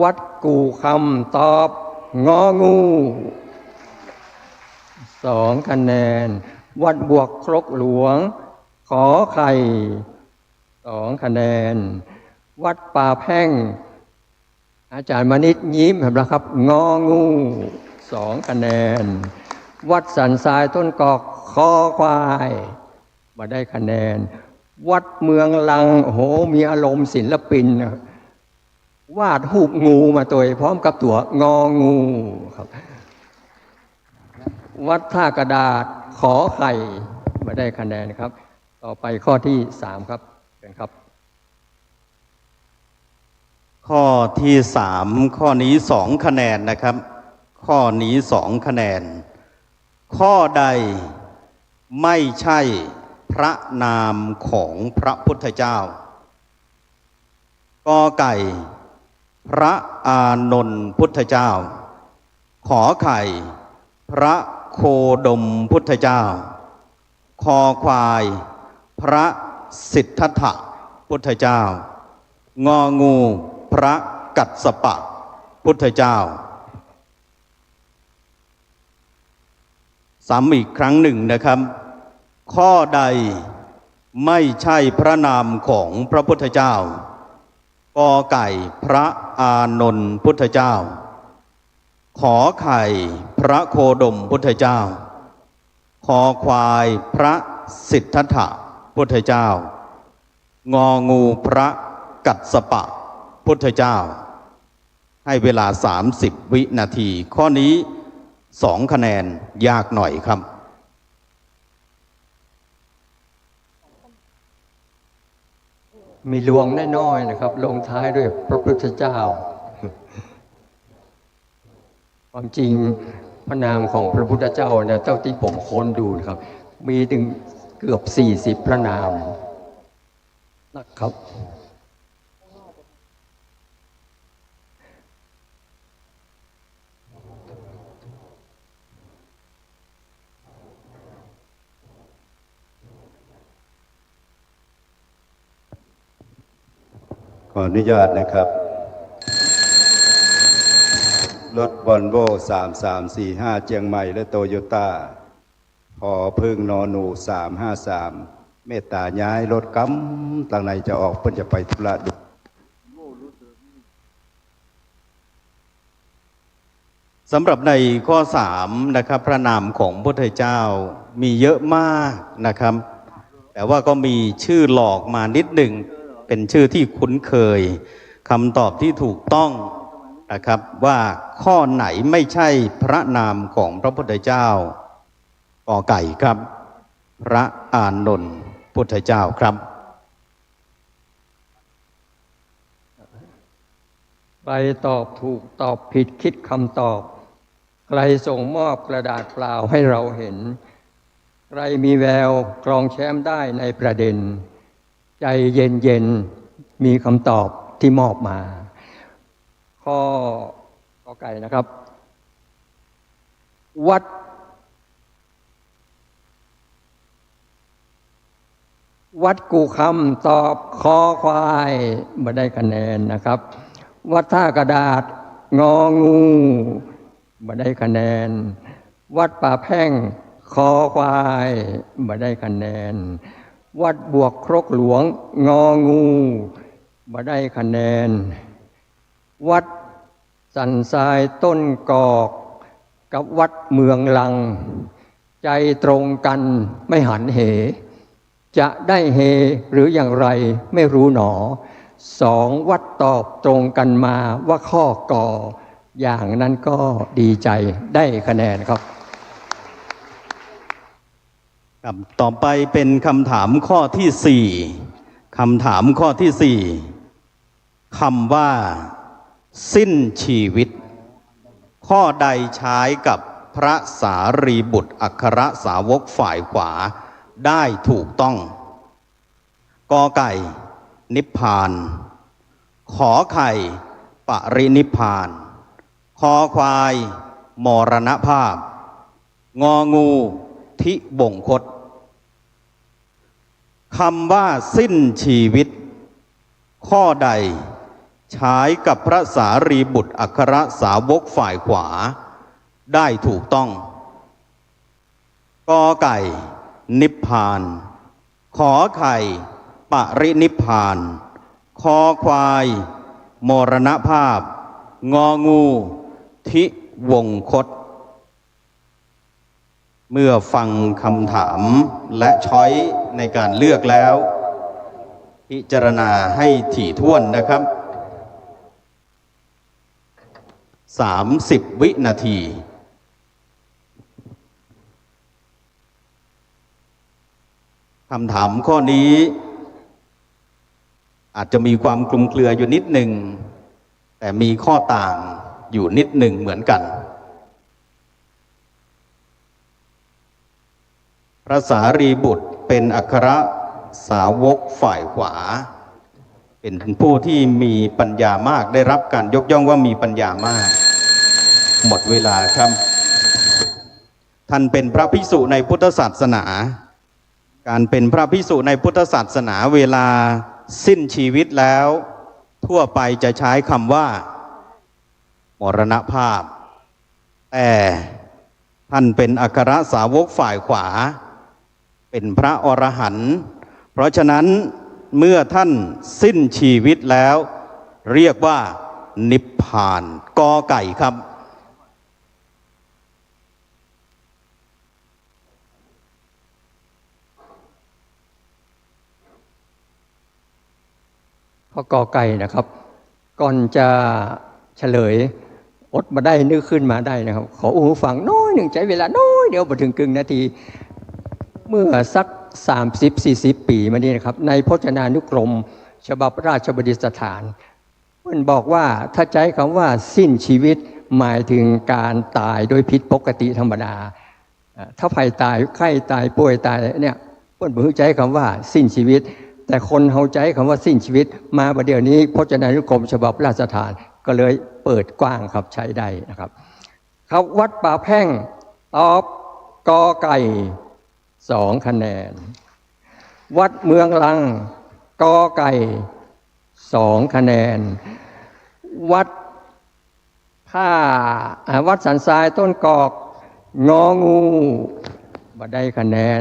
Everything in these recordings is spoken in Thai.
วัดกูคำตอบงองู2 คะแนนวัดบวกครกหลวงขอไข่2 คะแนนวัดป่าแพ่งอาจารย์มณิษฐ์ยิ้มเห็นไหมครับงองู2 คะแนนวัดสันทรายต้นกอกคอควายมาได้คะแนนวัดเมืองลังโอ้โหมีอารมณ์ศิลปินวาดรูปงูมาตัวพร้อมกับตัวงองูครับวัดท่ากระดาษขอไข่มาได้คะแนนครับต่อไปข้อที่3ครับเชิญครับข้อที่3ข้อนี้2 คะแนนนะครับข้อนี้2 คะแนนข้อใดไม่ใช่พระนามของพระพุทธเจ้ากอไก่พระอานนท์พุทธเจ้าขอไข่พระโคดมพุทธเจ้าคอควายพระสิทธัตถะพุทธเจ้างองูพระกัสสปะพุทธเจ้าซ้ำอีกครั้งหนึ่งนะครับข้อใดไม่ใช่พระนามของพระพุทธเจ้ากอไก่พระอานนท์พุทธเจ้าขอไข่พระโคดมพุทธเจ้าคอควายพระสิทธัตถะพุทธเจ้างองูพระกัสสปะพุทธเจ้าให้เวลา30 วินาทีข้อนี้2 คะแนนยากหน่อยครับมีลวงน้อยๆนะครับลงท้ายด้วยพระพุทธเจ้าความจริงพระนามของพระพุทธเจ้าเนี่ยเจ้าที่ผมค้นดูครับมีถึงเกือบ40 พระนามนะครับขออนุญาตนะครับรถวอลโว่3345เชียงใหม่และโตโยต้าพอพึ่งนอนู353เมตตาย้ายรถกำต่างในจะออกเพื่อจะไปธุระดุสำหรับในข้อ3นะครับพระนามของพระพุทธเจ้ามีเยอะมากนะครับแต่ว่าก็มีชื่อหลอกมานิดหนึ่งเป็นชื่อที่คุ้นเคยคำตอบที่ถูกต้องนะครับว่าข้อไหนไม่ใช่พระนามของพระพุทธเจ้ากอไก่ครับพระอานนท์พุทธเจ้าครับใครตอบถูกตอบผิดคิดคำตอบใครส่งมอบกระดาษเปล่าให้เราเห็นใครมีแววครองแชมป์ได้ในประเด็นใจเย็นๆมีคำตอบที่มอบมาข้อกอไก่นะครับวัดกูคำตอบคอควายมาได้คะแนนนะครับวัดท่ากระดาษงองูมาได้คะแนนวัดป่าแพ่งคอควายมาได้คะแนนวัดบวกครกหลวงงองูมาได้คะแนนวัดสันทรายต้นกอกกับวัดเมืองลังใจตรงกันไม่หันเหจะได้เฮหรืออย่างไรไม่รู้หนอ2 วัดตอบตรงกันมาว่าข้อกออย่างนั้นก็ดีใจได้คะแนนครับต่อไปเป็นคำถามข้อที่4คำถามข้อที่4คำว่าสิ้นชีวิตข้อใดใช้กับพระสารีบุตรอัครสาวกฝ่ายขวาได้ถูกต้องกอไก่นิพพานขอไข่ปรินิพพานคอควายมรณภาพงองูทิบ่งคตคำว่าสิ้นชีวิตข้อใด ใช้กับพระสารีบุตรอัครสาวกฝ่ายขวาได้ถูกต้องกอไก่นิพพานขอไข่ปรินิพพานคอควายมรณภาพงองูทิวงคตเมื่อฟังคำถามและช้อยในการเลือกแล้วพิจารณาให้ถี่ถ้วนนะครับ30 วินาทีคำถามข้อนี้อาจจะมีความคลุมเครืออยู่นิดหนึ่งแต่มีข้อต่างอยู่นิดหนึ่งเหมือนกันพระสารีบุตรเป็นอัครสาวกฝ่ายขวาเป็นผู้ที่มีปัญญามากได้รับการยกย่องว่ามีปัญญามากหมดเวลาครับท่านเป็นพระภิกษุในพุทธศาสนาการเป็นพระภิกษุในพุทธศาสนาเวลาสิ้นชีวิตแล้วทั่วไปจะใช้คำว่ามรณภาพแต่ท่านเป็นอัครสาวกฝ่ายขวาเป็นพระอรหันต์เพราะฉะนั้นเมื่อท่านสิ้นชีวิตแล้วเรียกว่านิพพานกอไก่ครับข้อกอไก่นะครับก่อนจะเฉลยอดมาได้นึกขึ้นมาได้นะครับขอหูฟังน้อยหนึ่งใช้เวลาน้อยเดียวมาถึงครึ่งนาทีเมื่อสัก30-40 ปีมานี้นะครับในพจนานุกรมฉบับราชบดิสถานมันบอกว่าถ้าใช้คำว่าสิ้นชีวิตหมายถึงการตายโดยผิดปกติธรรมดาถ้าไผ่ตายไข้ตายป่วยตายเนี่ยเพื่อนผมใช้คำว่าสิ้นชีวิตแต่คนเขาใจคำว่าสิ้นชีวิตมาประเดี๋ยวนี้พจนานุกรมฉบับราชทานก็เลยเปิดกว้างครับใช้ได้นะครับครับวัดป่าแพ่งตอบกอไก่2 คะแนนวัดเมืองลังกอไก่2 คะแนนวัดวัดสันทรายต้นกอกงองูบ่ได้คะแนน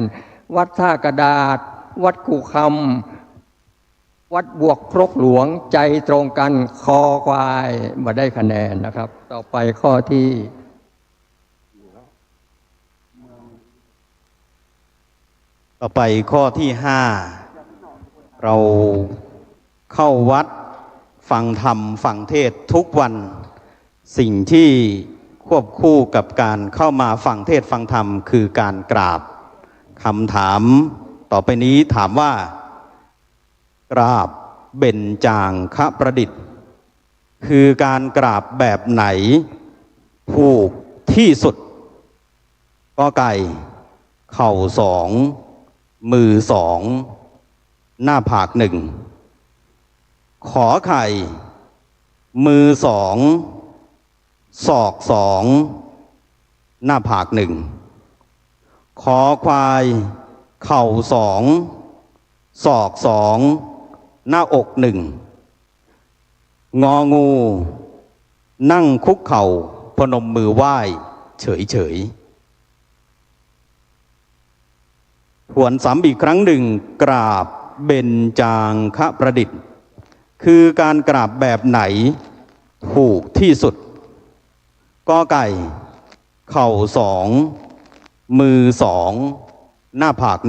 วัดท่ากระดาษวัดกูคำวัดบวกครกหลวงใจตรงกันคอควายบ่ได้คะแนนนะครับต่อไปข้อที่ข้อที่5เราเข้าวัดฟังธรรมฟังเทศทุกวันสิ่งที่ควบคู่กับการเข้ามาฟังเทศฟังธรรมคือการกราบคำถามต่อไปนี้ถามว่ากราบเบญจางคประดิษฐ์คือการกราบแบบไหนถูกที่สุดกอไก่เข่า2มือ2หน้าผาก1ขอไข่มือ2ศอก2หน้าผาก1ขอควายเข่า2ศอก2หน้าอก1งองูนั่งคุกเข่าพนมมือไหว้เฉยทวนซ้ำอีกครั้งหนึ่งกราบเบญจางคประดิษฐ์คือการกราบแบบไหนถูกที่สุดกอไก่เข่า2มือ2หน้าผาก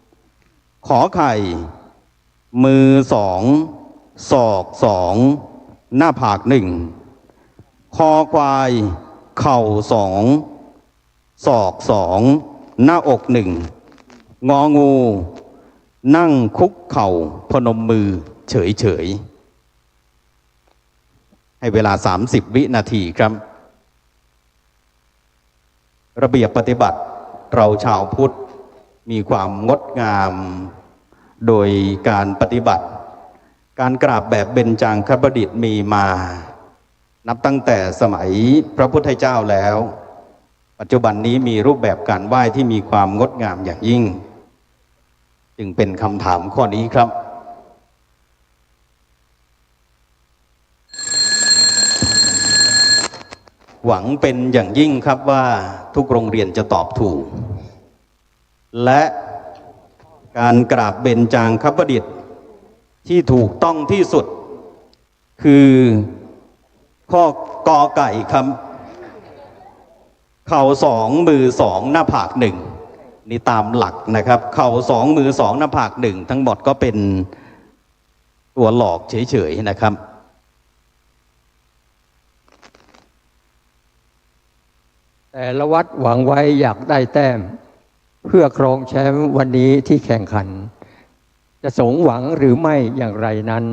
1ขอไข่มือ2ศอก2หน้าผาก1คอควายเข่า2ศอก2หน้าอก1งองูนั่งคุกเข่าพนมมือเฉยให้เวลา30 วินาทีครับระเบียบปฏิบัติเราชาวพุทธมีความงดงามโดยการปฏิบัติการกราบแบบเบญจางคประดิษฐ์มีมานับตั้งแต่สมัยพระพุทธเจ้าแล้วปัจจุบันนี้มีรูปแบบการไหว้ที่มีความงดงามอย่างยิ่งจึงเป็นคำถามข้อนี้ครับ หวังเป็นอย่างยิ่งครับว่าทุกโรงเรียนจะตอบถูกและการกราบเบญจางคประดิษฐ์ที่ถูกต้องที่สุดคือข้อกอไก่ครับเข่าสองมือสองหน้าผากหนึ่งนี่ตามหลักนะครับเข่าสองมือสองหน้าผากหนึ่งทั้งหมดก็เป็นตัวหลอกเฉยๆนะครับแต่ละวัดหวังไว้อยากได้แต้มเพื่อครองแชมป์วันนี้ที่แข่งขันจะสมหวังหรือไม่อย่างไรนั้น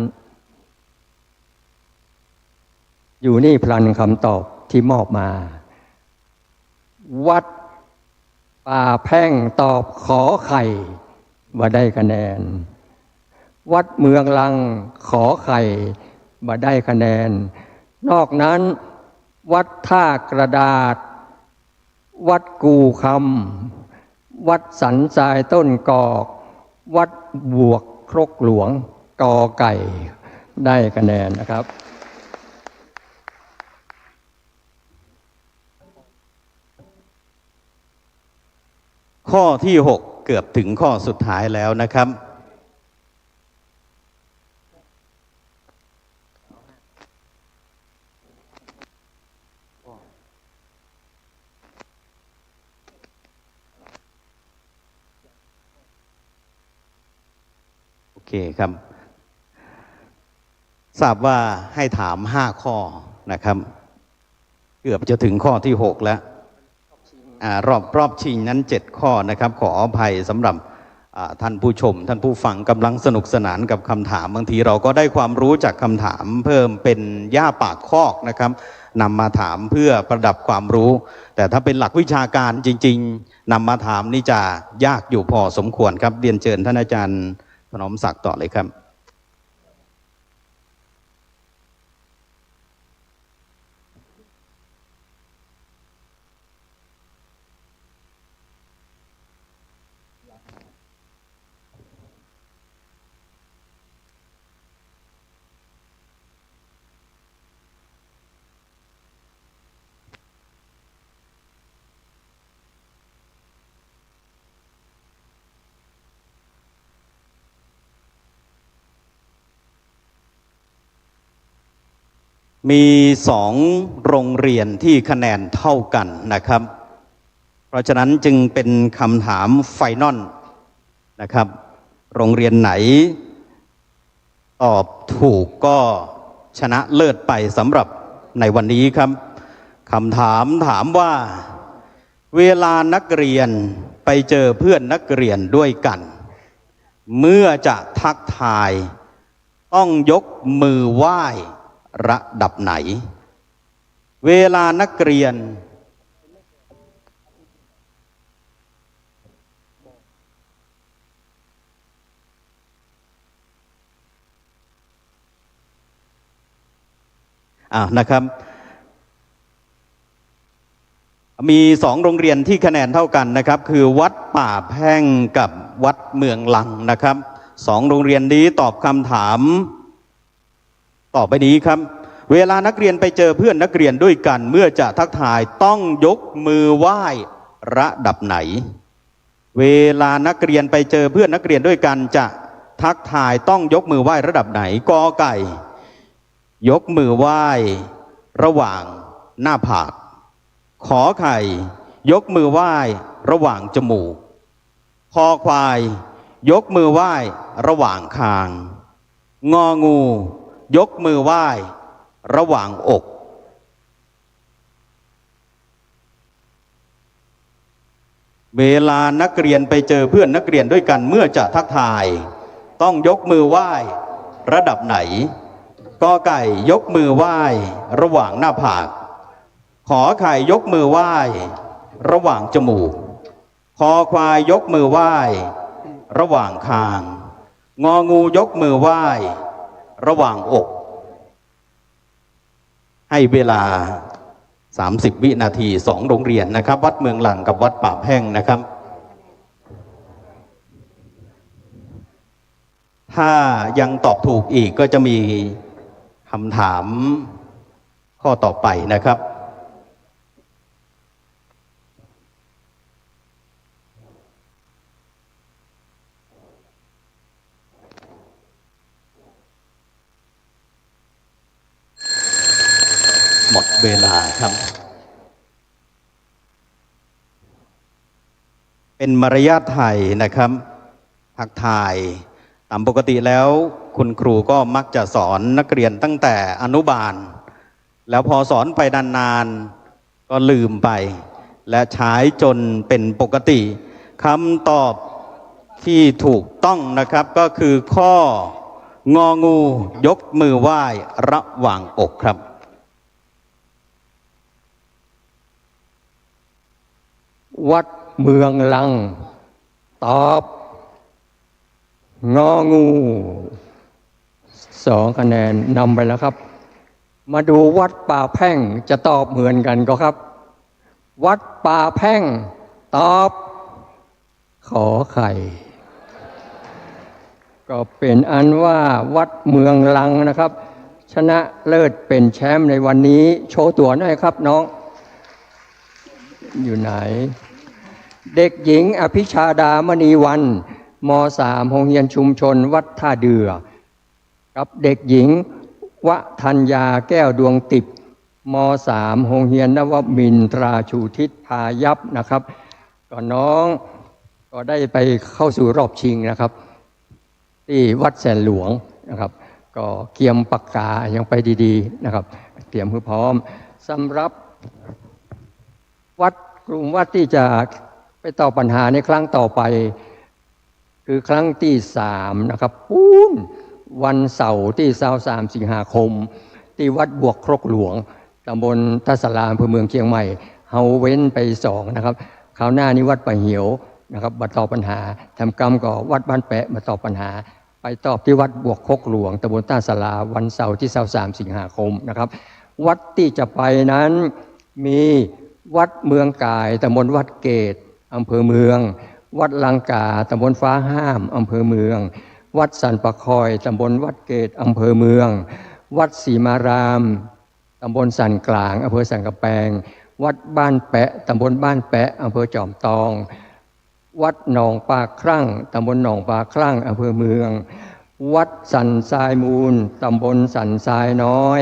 อยู่นี่พลันคำตอบที่มอบมาวัดป่าแพ่งตอบขอไข่มาได้คะแนนวัดเมืองลังขอไข่มาได้คะแนนนอกนั้นวัดท่ากระดาษวัดกูคำวัดสันทรายต้นกอกวัดบวกครกหลวงกอไก่ได้คะแนนนะครับข้อที่6เกือบถึงข้อสุดท้ายแล้วนะครับโอเคครับทราบว่าให้ถาม5ข้อนะครับเกือบจะถึงข้อที่6แล้วรอบชิงนั้น7ข้อนะครับขออภัยสำหรับท่านผู้ชมท่านผู้ฟังกำลังสนุกสนานกับคำถามบางทีเราก็ได้ความรู้จากคำถามเพิ่มเป็นย่าปากคอกนะครับนำมาถามเพื่อประดับความรู้แต่ถ้าเป็นหลักวิชาการจริงๆนำมาถามนี่จะยากอยู่พอสมควรครับเรียนเชิญท่านอาจารย์ถนอมศักดิ์ต่อเลยครับมี2โรงเรียนที่คะแนนเท่ากันนะครับเพราะฉะนั้นจึงเป็นคำถามไฟนอลนะครับโรงเรียนไหนตอบถูกก็ชนะเลิศไปสำหรับในวันนี้ครับคำถามถามว่าเวลานักเรียนไปเจอเพื่อนนักเรียนด้วยกันเมื่อจะทักทายต้องยกมือไหว้ระดับไหนเวลานักเรียนนะครับมี2โรงเรียนที่คะแนนเท่ากันนะครับคือวัดป่าแพ่งกับวัดเมืองลังนะครับ2โรงเรียนนี้ตอบคำถามต่อไปนี้ครับเวลานักเรียนไปเจอเพื่อนนักเรียนด้วยกันเมื่อจะทักทายต้องยกมือไหว้ระดับไหนเวลานักเรียนไปเจอเพื่อนนักเรียนด้วยกันจะทักทายต้องยกมือไหว้ระดับไหนกอไก่ยกมือไหว้ระหว่างหน้าผากขอไข่ยกมือไหว้ระหว่างจมูกคอควายยกมือไหว้ระหว่างคางงองูยกมือไหว้ระหว่างอกเวลานักเรียนไปเจอเพื่อนนักเรียนด้วยกันเมื่อจะทักทายต้องยกมือไหว้ระดับไหนกอไก่ยกมือไหว้ระหว่างหน้าผากขอไข่ยกมือไหว้ระหว่างจมูกคอควายยกมือไหว้ระหว่างคางงองูยกมือไหว้ระหว่างอกให้เวลา30วินาที2โรงเรียนนะครับวัดเมืองหลังกับวัดป่าแพ่งนะครับถ้ายังตอบถูกอีกก็จะมีคำถามข้อต่อไปนะครับ หมดเวลาครับ เป็นมารยาทไทยนะครับทักทายตามปกติแล้วคุณครูก็มักจะสอนนักเรียนตั้งแต่อนุบาล แล้วพอสอนไปนานๆก็ลืมไป และใช้จนเป็นปกติคำตอบที่ถูกต้องนะครับก็คือข้ององูยกมือไหว้ระหว่างอกครับ วัดเมืองลังตอบงองู2 คะแนนนำไปแล้วครับ มาดูวัดป่าแพ่งจะตอบเหมือนกันก็ครับ วัดป่าแพ่งตอบขอไข่ ก็เป็นอันว่าวัดเมืองลังนะครับ ชนะเลิศเป็นแชมป์ในวันนี้โชว์ตัวหน่อยครับน้องอยู่ไหน เด็กหญิงอภิชาดามณีวันม.3 โรงเรียนชุมชนวัดท่าเดือกับเด็กหญิงวทัญญาแก้วดวงติบม.3 โรงเรียนนวมินทราชูทิศพายัพนะครับก็น้องก็ได้ไปเข้าสู่รอบชิงนะครับที่วัดแสนหลวงนะครับก็เกียมปากกายังไปดีๆนะครับเตรียมให้พร้อมสำหรับวัดกลุ่มวัดที่จะไปตอบปัญหาในครั้งต่อไปคือครั้งที่3นะครับวันเสาร์ที่23 สิงหาคมที่วัดบวกครกหลวงตำบลทัศลาอำเภอเมืองเชียงใหม่เฮาเว้นไป2นะครับคราวหน้านี้วัดป่าเหี่ยวนะครับมาตอบปัญหาทำกรรมก็วัดบ้านแปะมาตอบปัญหาไปตอบที่วัดบวกครกหลวงตำบลทัศลาวันเสาร์ที่23 สิงหาคมนะครับวัดที่จะไปนั้นมีวัดเมืองกายตำบลวัดเกตอำเภอเมืองวัดลังกาตำบลฟ้าห้ามอำเภอเมืองวัดสันปะคอยตำบลวัดเกตอำเภอเมืองวัดศรีมารามตำบลสันกลางอำเภอสันกำแพงวัดบ้านแปะตำบลบ้านแปะอำเภอจอมทองวัดหนองปลาครั่งตำบลหนองปลาครั่งอำเภอเมืองวัดสันทรายมูลตำบลสันทรายน้อย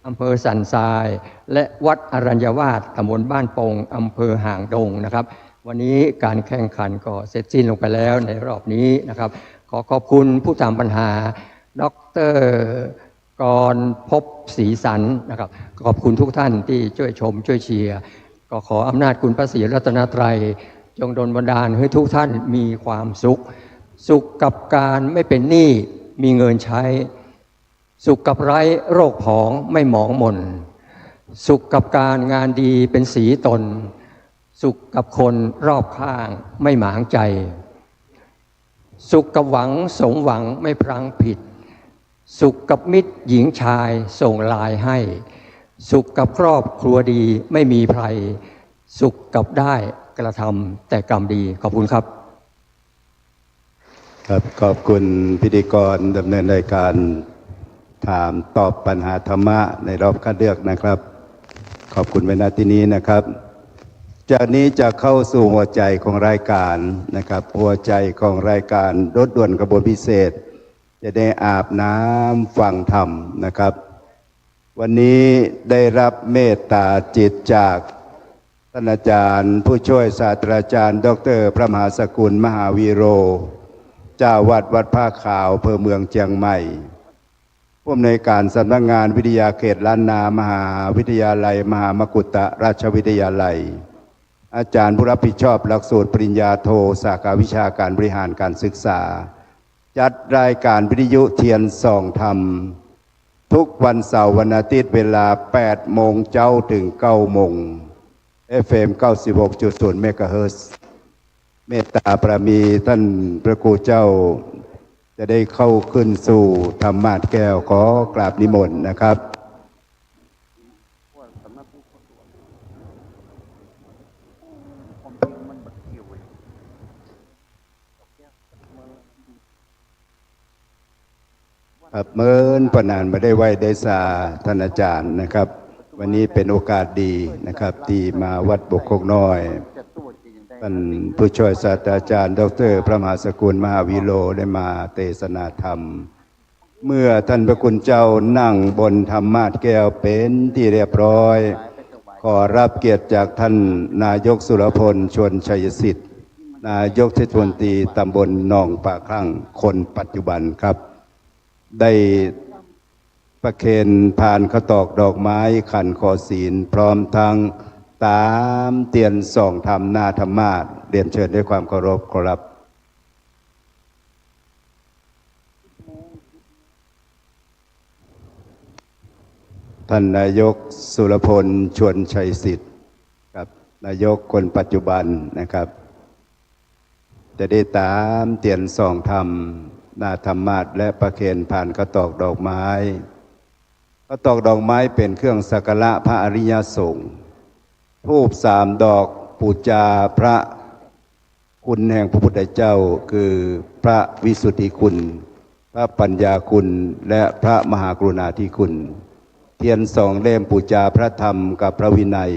อำเภอสันทรายและวัดอรัญญวาสตำบลบ้านโป่งอำเภอห่างดงนะครับวันนี้การแข่งขันก็เสร็จสิ้นลงไปแล้วในรอบนี้นะครับขอขอบคุณผู้ตามปัญหาดร.กรภพศรีสันนะครับขอบคุณทุกท่านที่ช่วยชมช่วยเชียร์ก็ขออำนาจคุณพระศรีรัตนตรัยจงดลบันดาลให้ทุกท่านมีความสุขสุขกับการไม่เป็นหนี้มีเงินใช้สุขกับไร้โรคผองไม่หมองหม่นสุขกับการงานดีเป็นสีตนสุขกับคนรอบข้างไม่หมางใจสุขกับหวังสมหวังไม่พลั้งผิดสุขกับมิตรหญิงชายส่งลายให้สุขกับครอบครัวดีไม่มีภัยสุขกับได้กระทำแต่กรรมดีขอบคุณครับครับขอบคุณพิธีกรดำเนินรายการถามตอบปัญหาธรรมะในรอบคัดเลือกนะครับขอบคุณไว้ณที่นี้นะครับจากนี้จะเข้าสู่หัวใจของรายการนะครับหัวใจของรายการรถด่วนขบวนพิเศษจะได้อาบน้ำฟังธรรมนะครับวันนี้ได้รับเมตตาจิตจากท่านอาจารย์ผู้ช่วยศาสตราจารย์ดร.พระมหาสกุลมหาวีโรเจ้าวัดวัดผ้าขาวอำเภอเมืองเชียงใหม่ผู้อำนวยการสำนักงานวิทยาเขตล้านนามหาวิทยาลัยมหามกุฏราชวิทยาลัยอาจารย์ผู้รับผิดชอบหลักสูตรปริญญาโทสาขาวิชาการบริหารการศึกษาจัดรายการวิทยุเทียนส่องธรรมทุกวันเสาร์วันอาทิตย์เวลา 8 โมงเช้าถึง 9 โมง FM 96.0 เมกะเฮิรตซ์เมตตาปรามีท่านพระครูเจ้าจะได้เข้าขึ้นสู่ธรรมาสน์แก้วขอกราบนิมนต์นะครับครับเมื่อปนานมาได้ไหวได้สาท่านอาจารย์นะครับวันนี้เป็นโอกาสดีนะครับที่มาวัดบกโคกน้อยท่านผู้ช่วยศาสตราจารย์ดร.พระมหาสกุลมหาวิโรได้มาเทศนาธรรม เมื่อท่านพระคุณเจ้านั่งบนธรรมาสน์แก้วเป็นที่เรียบร้อย ขอรับเกียรติจากท่านนายกสุรพลชวนชัยสิทธิ์นายกเทศมนตรีตำบลหนองป่าครั่งคนปัจจุบันครับ ได้ประเคนผ่านข้าวตอกดอกไม้ขันขอศีลพร้อมทั้งตามเตียนส่องธรรมหน้าธรรมาสน์เรียนเชิญด้วยความเคารพครับ ท่านนายกสุรพลชวนชัยสิทธิ์ครับนายกคนปัจจุบันนะครับจะได้ตามเตียนส่องธรรมหน้าธรรมาสน์และประเคนผ่านข้าวตอกดอกไม้ข้าวตอกดอกไม้เป็นเครื่องสักการะพระอริยสงฆ์ธูป3 ดอกปูจาพระคุณแห่งพระพุทธเจ้าคือพระวิสุทธิคุณพระปัญญาคุณและพระมหากรุณาธิคุณเทียน2 เล่มปูจาพระธรรมกับพระวินัย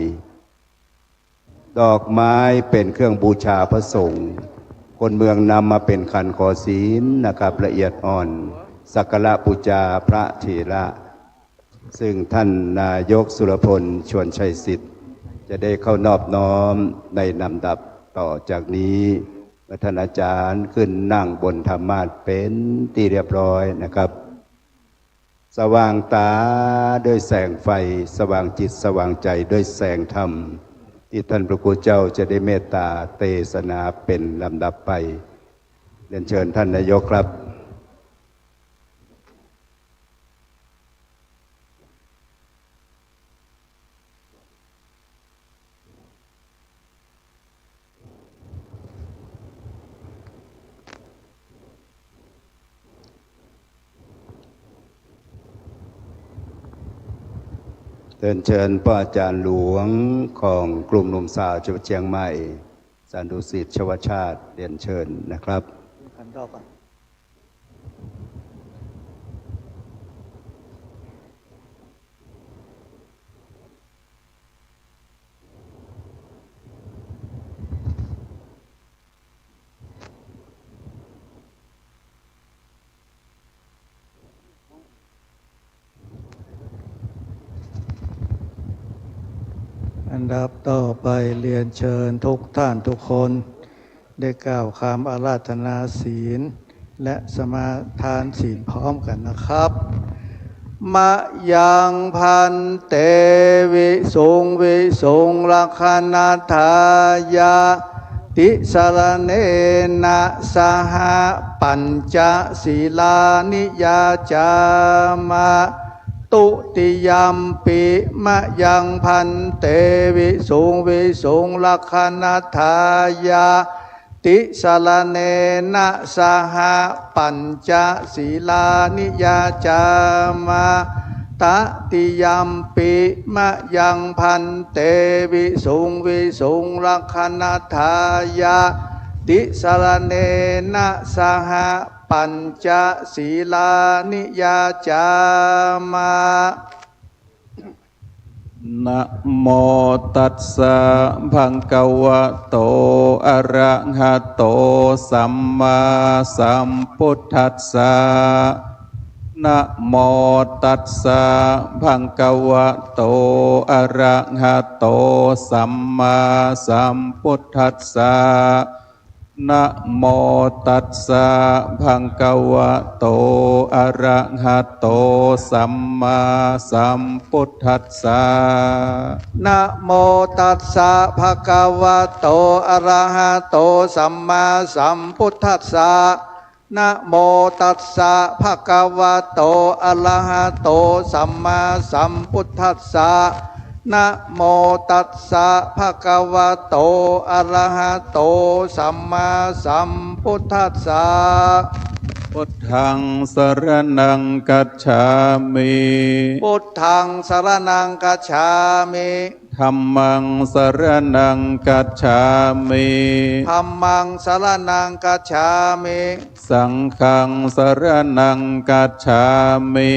ดอกไม้เป็นเครื่องบูชาพระสงฆ์คนเมืองนำมาเป็นขันขอศีลนะครับละเอียดอ่อนสักการะบูชาพระเถระซึ่งท่านนายกสุรพลชวนชัยสิทธิ์จะได้เข้านอบน้อมในลำดับต่อจากนี้เมื่อท่านอาจารย์ขึ้นนั่งบนธรรมาสน์เป็นที่เรียบร้อยนะครับสว่างตาด้วยแสงไฟสว่างจิตสว่างใจด้วยแสงธรรมที่ท่านพระครูเจ้าจะได้เมตตาเทศนาเป็นลำดับไปเรียนเชิญท่านนายกครับเรียนเชิญพระอาจารย์หลวงของกลุ่มหนุ่มสาวจังหวัดเชียงใหม่สันดุสิตชวชาติเรียนเชิญนะครับ อันดับต่อไปเรียนเชิญทุกท่านทุกคนได้กล่าวคำอาราธนาศีลและสมาทานศีลพร้อมกันนะครับมะยังพันเตวิสุงวิสุงลักขณาทายาติสรเนนะสหปัญจศีลานิยาจามะตุติยัมปิมะยังพันเตวิสุงวิสุงลักขณาทายาติสรเนนะสหปัญจศีลานิยาจามะตติยัมปิมะยังพันเตวิสุงวิสุงลักขณาทายาติสรเนนะสหปัญจศีลานิยาจามะนะโมตัสสะภะคะวะโตอะระหะโตสัมมาสัมพุทธัสสะนะโมตัสสะภะคะวะโตอะระหะโตสัมมาสัมพุทธัสสะนะโมตัสสะภะคะวะโตอะระหะโตสัมมาสัมพุทธัสสะนะโมตัสสะภะคะวะโตอะระหะโตสัมมาสัมพุทธัสสะนะโมตัสสะภะคะวะโตอะระหะโตสัมมาสัมพุทธัสสะนะโมตัสสะภะคะวะโตอะระหะโตสัมมาสัมพุทธัสสะพุทธังสรณังกัจฉามิพุทธังสรณังกัจฉามิธัมมังสรณังกัจฉามิธัมมังสรณังกัจฉามิสังฆังสรณังกัจฉามิ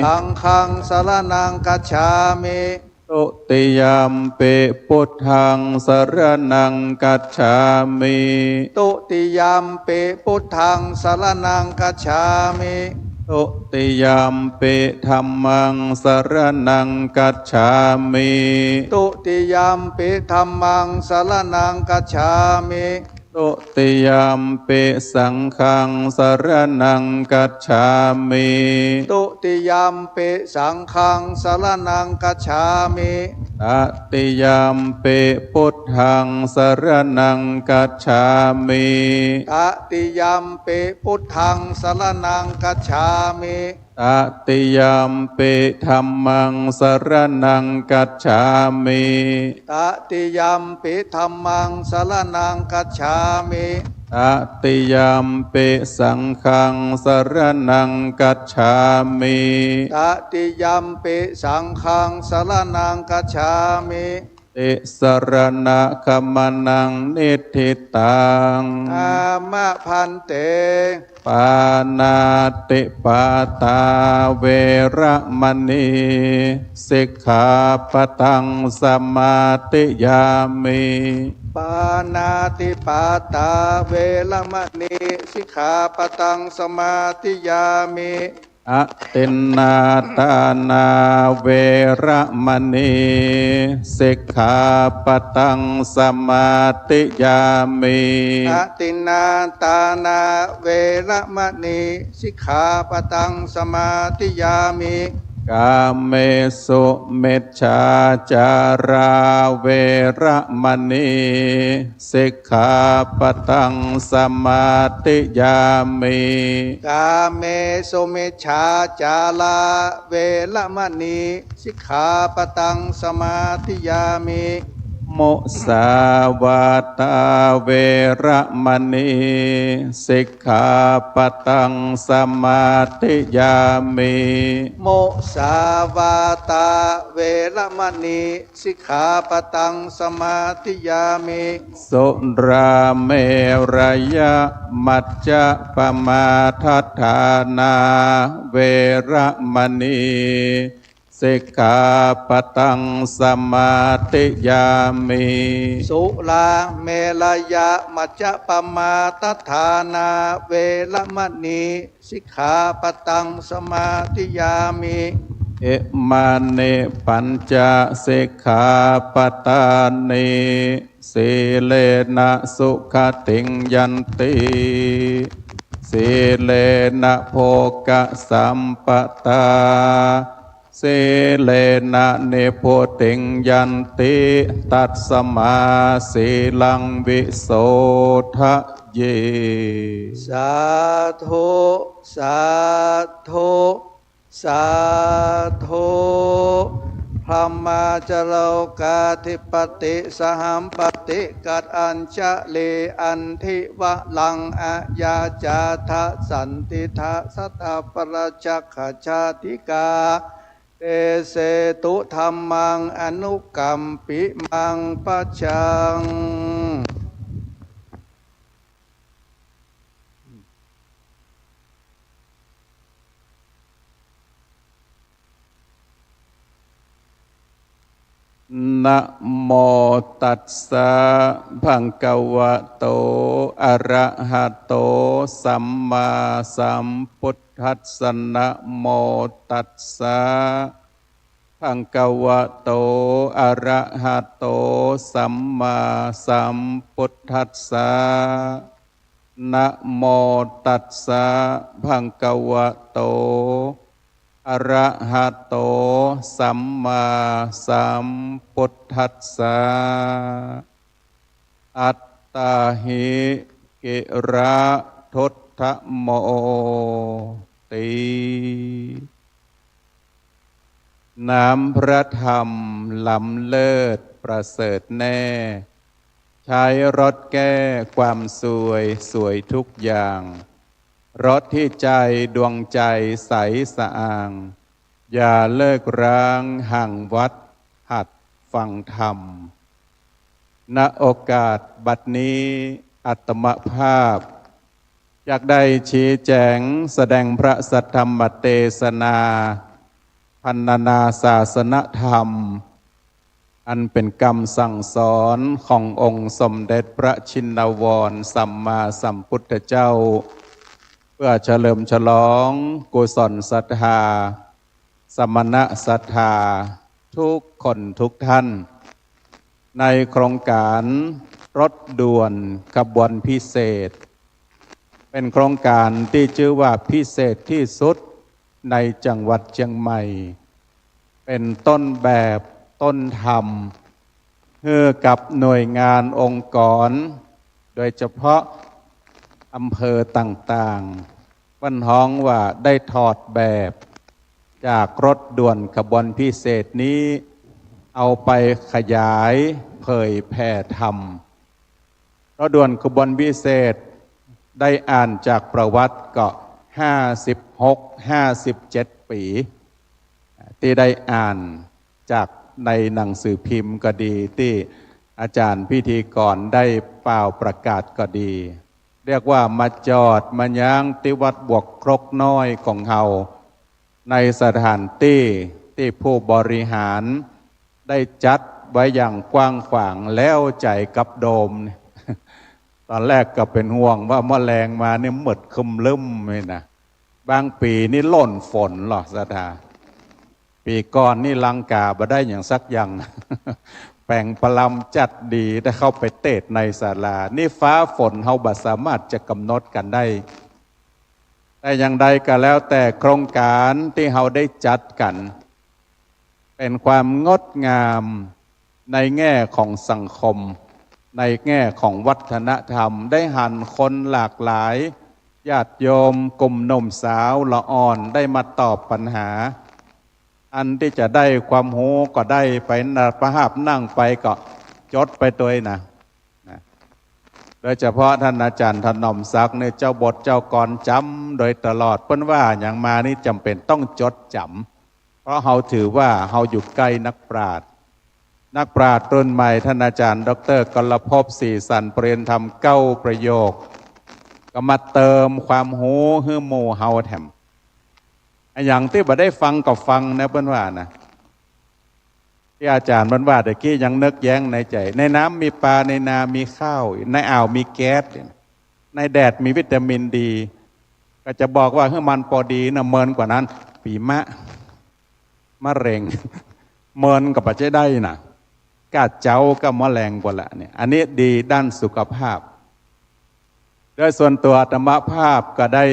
สังฆังสรณังกัจฉามิตุติยัมปิพุทธังสรณังกัจฉามิตุติยัมปิพุทธังสรณังกัจฉามิ ตุติยามปิธัมมังสรณังกัจฉามิ ตุติยามปิธัมมังสรณังกัจฉามิ ตุติยามปิสังฆังสรณังกัจฉามิ ตุติยามปิสังฆังสรณังกัจฉามิ ตติยามปิพุทธังสรณังกัจฉามิ ตติยามปิพุทธังสรณังกัจฉามิ ตติยามปิธัมมังสรณังกัจฉามิ ตติยามปิธัมมังสรณังกัจฉามิ ตติยามปิสังฆังสรณังกัจฉามิ ตติยามปิสังฆังสรณังกัจฉามิ ติสรณะคัมมนังนิทิตัง อามะพันเต ปานาติปาตาเวระมณีสิกขาปะทังสมาติยามิ ปานาติปาตาเวรมณีสิกขาปะทังสมาธิยามิ อตินนาตานาเวระมณีสิกขาปะทังสมาติยามิ อตินนาตานาเวรมณีสิกขาปะทังสมาธิยามิ กาเมสุเมชฌาจาราเวระมณีสิกขาปะทังสมาติยามิ กาเมสุเมชฌาจาลาเวรมณีสิกขาปะทังสมาธิยามิ มุสาวาตาเวระมณีสิกขาปะทังสมาธิยามิ โมสาวาตาเวรมณีสิกขาปะทังสมาธิยามิ สุราเมรยมัจจะปมาทัฏฐานาเวระมณีสิกขาปะทังสมาธิยามิ สุลาเมลยะมัจจะปมาตัฏฐานาเวรมณีสิกขาปะทังสมาธิยามิ เอมาเนปัญจสิกขาปตานิสีเลนะสุขติงยันติสีเลนะโภกสัมปตาสีเลนะเนโพติงยันติตัสสมาสีลังวิโสทะเย สาธุสาธุสาธุพระมาจโลกาธิปติสหัมปติกัดอัญชเลอันทิวะลังอายาจาทะสันติทะสัตตปราจักขชาติกาเตเสตุธรรมังอนุกัมปิมังปัจจังนะโมตัสสะภะคะวะโตอะระหะโตสัมมาสัมพุทธัสสะนะโมตัสสะภะคะวะโตอะระหะโตสัมมาสัมพุทธัสสะนะโมตัสสะภะคะวะโตอะระหะโตสัมมาสัมพุทธัสสะอัตตาหิกิระทุตถโมติน้ำพระธรรมล้ำเลิศประเสริฐแน่ใช้รถแก้ความสวยทุกอย่างรถที่ใจดวงใจใสสะอางอย่าเลิกร้างห่างวัดหัดฟังธรรมณโอกาสบัดนี้อัตมภาพอยากได้ชี้แจงแสดงพระสัทธรรมเทศนาพรรณนาศาสนธรรมอันเป็นกรรมสั่งสอนขององค์สมเด็จพระชินวรสัมมาสัมพุทธเจ้า เพื่อเฉลิมฉลองกุศลศรัทธาสมณศรัทธาทุกคนทุกท่าน ในโครงการรถด่วนขบวนพิเศษเป็นโครงการที่ชื่อว่าพิเศษที่สุดในจังหวัดเชียงใหม่เป็นต้นแบบต้นธรรมเพื่อกับหน่วยงานองค์กรโดยเฉพาะอำเภอต่างๆวันท้องว่าได้ถอดแบบจากรถด่วนขบวนพิเศษนี้เอาไปขยายเผยแผ่ธรรมรถด่วนขบวนพิเศษได้อ่านจากประวัติก็56-57 ปีที่ได้อ่านจากในหนังสือพิมพ์ก็ดีที่อาจารย์พิธีกรได้เป่าประกาศก็ดีเรียกว่ามาจอดมาย้างที่วัดบวกครกน้อยของเฮาในสถานที่ที่ผู้บริหารได้จัดไว้อย่างกว้างขวางแล้วใจกับโดมตอนแรกก็เป็นห่วงว่าแมลงมาเนี่ยหมดคึมลืมเลยนะบางปีนี่หล่นฝนหรอสถาปีก่อนนี่ลังกาบ่ได้อย่างสักอย่าง แปลงปลำจัดดีถ้าเข้าไปเตะในศาลานี่ฟ้าฝนเฮาบ่สามารถจะกำหนดกันได้แต่อย่างใดก็แล้วแต่โครงการที่เฮาได้จัดกันเป็นความงดงามในแง่ของสังคมในแง่ของวัฒนธรรมได้หันคนหลากหลายญาติโยมกลุ่มหนุ่มสาวละอ่อนได้มาตอบปัญหาอันที่จะได้ความรู้ก็ได้ไปประหาบนั่งไปก็จดไปตัวนะโดยเฉพาะท่านอาจารย์ถนอมศักดิ์เนี่ยเจ้าบทเจ้ากรจำโดยตลอดเพิ่นว่าอย่างมานี่จำเป็นต้องจดจำเพราะเฮาถือว่าเฮาอยู่ใกล้นักปราชญ์รุ่นใหม่ท่านอาจารย์ดร.กลภพศรีสันเปรียนธรรม9 ประโยคก็มาเติมความรู้ให้หมู่เฮาแถมอย่างที่บ่ได้ฟังก็ฟังนะเพิ่นว่านะที่อาจารย์เพิ่นว่าตะกี้ยังนึกแย้งในใจในน้ำมีปลาในนามีข้าวในอ่าวมีแก๊สในแดดมีวิตามินดีก็จะบอกว่าให้มันพอดีนะเมินกว่านั้นปีมะเร็งเมินก็บ่จะได้นะกาดเจ้าก็มะแรงกว่าละเนี่ยอันนี้ดีด้านสุขภาพโดยส่วนตัวธรรมภาพก็ได้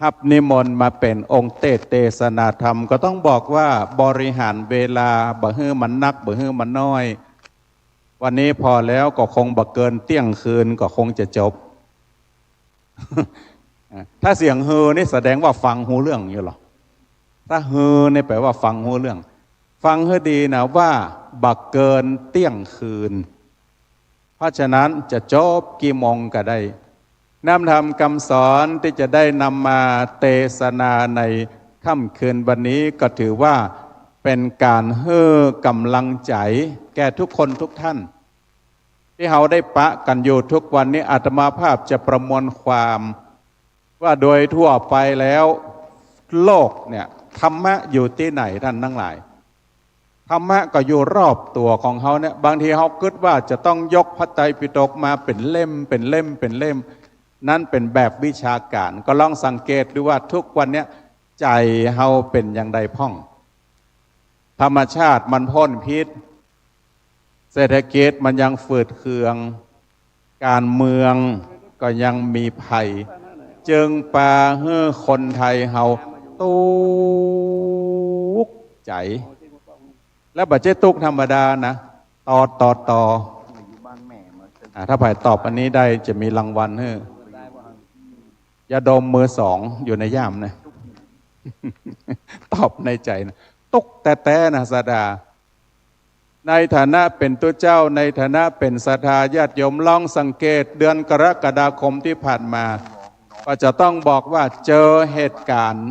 รับนิมนต์มาเป็นองค์เทศนาธรรมก็ต้องบอกว่าบริหารเวลาบ่ฮื้อมันนักบ่ฮื้อมันน้อยวันนี้พอแล้วก็คงบ่เกินเที่ยงคืนก็คงจะจบ ถ้าเสียงเฮอนี่แสดงว่าฟังหูเรื่องอยู่หรอถ้าเฮอนี่แปลว่าฟังหูเรื่องฟังให้ดีนะว่าบักเกินเที่ยงคืนเพราะฉะนั้นจะจบกี่โมงก็ได้นำธรรมคำสอนที่จะได้นำมาเทศนาในค่ำคืนวันนี้ก็ถือว่าเป็นการให้กำลังใจแก่ทุกคนทุกท่านที่เราได้ปะกันอยู่ทุกวันนี้อาตมาภาพจะประมวลความว่าโดยทั่วไปแล้วโลกเนี่ยธรรมะอยู่ที่ไหนท่านทั้งหลายธรรมะก็อยู่รอบตัวของเขาเนี่ยบางทีเขาคิดว่าจะต้องยกพระไตรปิฎกมาเป็นเล่มนั่นเป็นแบบวิชาการก็ลองสังเกตดูว่าทุกวันเนี้ยใจเฮาเป็นอย่างใดพ่องธรรมชาติมันพ้นพิษเศรษฐกิจมันยังฝืดเคืองการเมืองก็ยังมีภัยจึงปาให้คนไทยเฮาตุกใจและบัจเจตุกธรรมดานะต่อถ้าผ่ายตอบอันนี้ได้จะมีรางวัลให้ยาดมมือ2อยู่ในย่ามนะตอบในใจนะตุกแต่นะสดาในฐานะเป็นตัวเจ้าในฐานะเป็นศรัทธาญาติโยมลองสังเกตเดือนกรกฎาคมที่ผ่านมาก็จะต้องบอกว่าเจอเหตุการณ์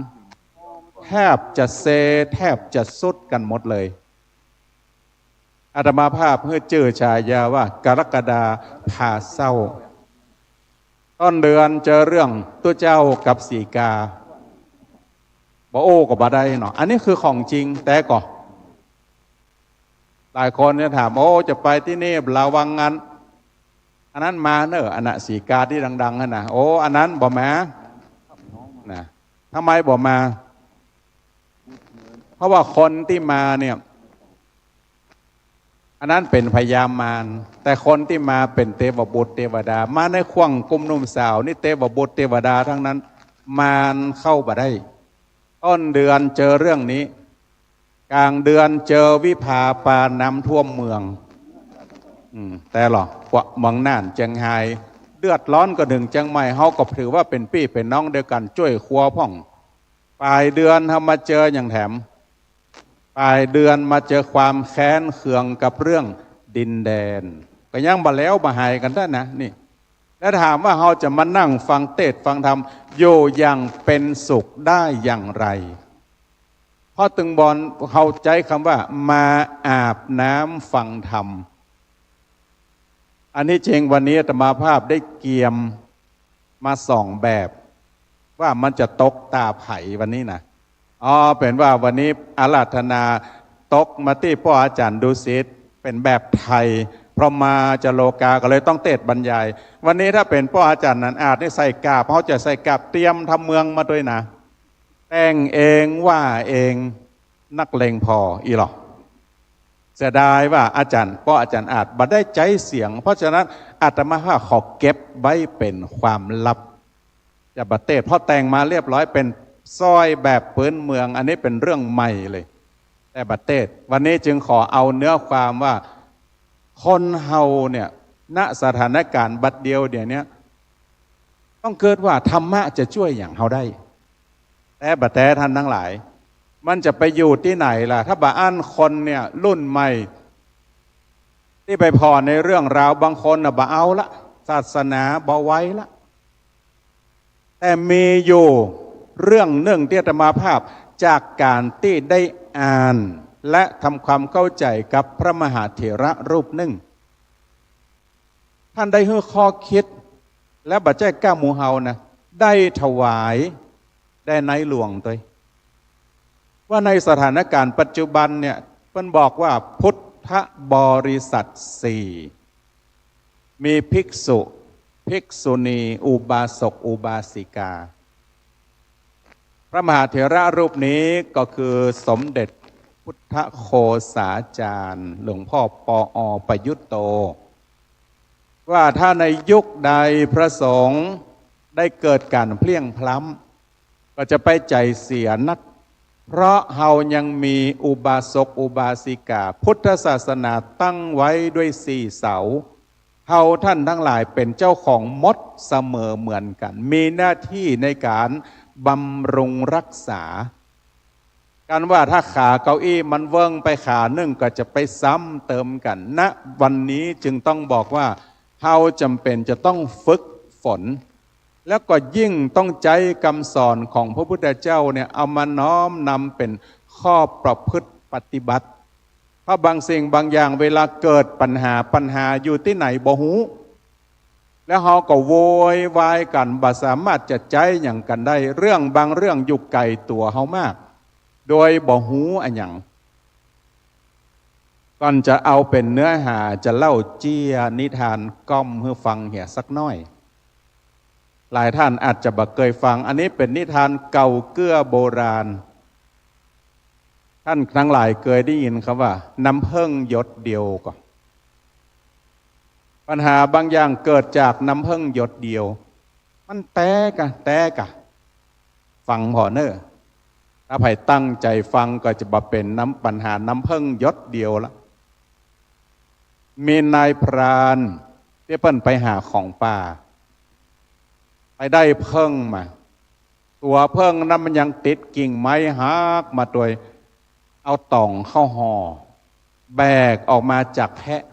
แทบจะเซแทบจะสุดกันหมดเลยอาตมาภาพเพื่อชื่อฉายาว่ากรกฎาพาเศร้าต้นเดือนเจอเรื่องตัวเจ้ากับสีกาบ่โอ้ก็บ่ได้เนาะอันนี้คือของจริงแต่ก็หลายคนเนี่ยถามโอ้จะไปที่นี่ระวังงั้นอันนั้นมาเนอะอันน่ะสีกาที่ดังๆนั่นน่ะโอ้อันนั้นบ่แม้ ทำไมบอกมา เพราะว่าคนที่มาเนี่ยอันนั้นเป็นพญามารแต่คนที่มาเป็นเทวบุตรเทวดามาในข่วงกุมนุ่มสาวนี่เทวบุตรเทวดาทั้งนั้นมารเข้ามาได้ต้นเดือนเจอเรื่องนี้กลางเดือนเจอวิภาปาน้ำท่วมเมืองแต่หรอกว่าเมืองน่านเจียงไฮ้เดือดร้อนก็หนึ่งเจียงใหม่เฮาก็ถือว่าเป็นพี่เป็นน้องเดียวกันช่วยครัวพ่องปลายเดือนทำมาเจออย่างแถมปลายเดือนมาเจอความแค้นเคืองกับเรื่องดินแดนก็ยังมาแล้วมาหายกันได้นะนี่แล้วถามว่าเราจะมานั่งฟังเทศน์ฟังธรรมอยู่อย่างเป็นสุขได้อย่างไรเพราะตึงบอลเข้าใจคำว่ามาอาบน้ำฟังธรรมอันนี้จริงวันนี้อาตมาภาพได้เกียมมา2แบบว่ามันจะตกตาไผ่วันนี้นะเป็นว่าวันนี้อาราธนาตกมาที่พ่ออาจารย์ดุสิตเป็นแบบไทยเพราะมาจะโลกาก็เลยต้องเทศบรรยายวันนี้ถ้าเป็นพ่ออาจารย์นันอาจได้ใส่กาบเขาจะใส่กาบเตรียมทำเมืองมาด้วยนะแต่งเองว่าเองนักเลงพออีหรอเสียดายว่าอาจารย์พ่ออาจารย์อาจบัดได้ใจเสียงเพราะฉะนั้นอาตมาขอเก็บไว้เป็นความลับจะบัดเทศเพราะแต่งมาเรียบร้อยเป็นซอยแบบพื้นเมืองอันนี้เป็นเรื่องใหม่เลยแต่บัดเทศวันนี้จึงขอเอาเนื้อความว่าคนเฮาเนี่ยณสถานการณ์บัดเดียวเดี๋ยวนี้ต้องเกิดว่าธรรมะจะช่วยอย่างเฮาได้แต่บัดแต่ท่านทั้งหลายมันจะไปอยู่ที่ไหนล่ะถ้าบ่อั้นคนเนี่ยรุ่นใหม่ที่ไปพอในเรื่องราวบางคนน่ะบ่เอาละศาสนาบ่ไว้ละแต่มีอยู่เรื่องหนึ่งที่อาตมาภาพจากการที่ได้อ่านและทำความเข้าใจกับพระมหาเถระรูปหนึ่งท่านได้ให้ข้อคิดและบัดใจก้าหมู่เฮานะได้ถวายได้ในหลวงตัวว่าในสถานการณ์ปัจจุบันเนี่ยเพิ่นบอกว่าพุทธบริษัท4มีภิกษุภิกษุณีอุบาสกอุบาสิกาพระมหาเถระรูปนี้ก็คือสมเด็จพุทธโฆษาจารย์หลวงพ่อปอประยุตโตว่าถ้าในยุคใดพระสงฆ์ได้เกิดการเพลี่ยงพล้ำก็จะไปใจเสียนักเพราะเฮายังมีอุบาสกอุบาสิกาพุทธศาสนาตั้งไว้ด้วย4 เสาเฮาท่านทั้งหลายเป็นเจ้าของมดเสมอเหมือนกันมีหน้าที่ในการบำรุงรักษากันว่าถ้าขาเก้าอี้มันเวิ้งไปขาหนึ่งก็จะไปซ้ำเติมกันณวันนี้จึงต้องบอกว่าเฮาจำเป็นจะต้องฝึกฝนแล้วก็ยิ่งต้องใจคำสอนของพระพุทธเจ้าเนี่ยเอามาน้อมนำเป็นข้อประพฤติปฏิบัติเพราะบางสิ่งบางอย่างเวลาเกิดปัญหาอยู่ที่ไหนบ่ฮู้แล้วเขาก็โวยวายกันบ่สามารถจะใจอย่างกันได้เรื่องบางเรื่องอยู่ไกลตัวเขามากโดยบ่ฮู้อันอย่างก่อนจะเอาเป็นเนื้อหาจะเล่าเจี้ยนิทานก้อมให้ฟังเหี่ยสักน้อยหลายท่านอาจจะบ่เคยฟังอันนี้เป็นนิทานเก่าเกื้อโบราณท่านทั้งหลายเคยได้ยินคำว่าน้ำผึ้งหยดเดียวก็ปัญหาบางอย่างเกิดจากน้ำผึ้งหยดเดียวมันแตกะฟังพอเนอถ้าใครตั้งใจฟังก็จะบ่เป็นปัญหาน้ำผึ้งหยดเดียวละมีนายพรานที่เพิ่นไปหาของป่าไปได้ผึ้งมาตัวผึ้งนั้นมันยังติดกิ่งไม้หักมาโดยเอาต่องเข้าห่อแบกออกมาจากแพะ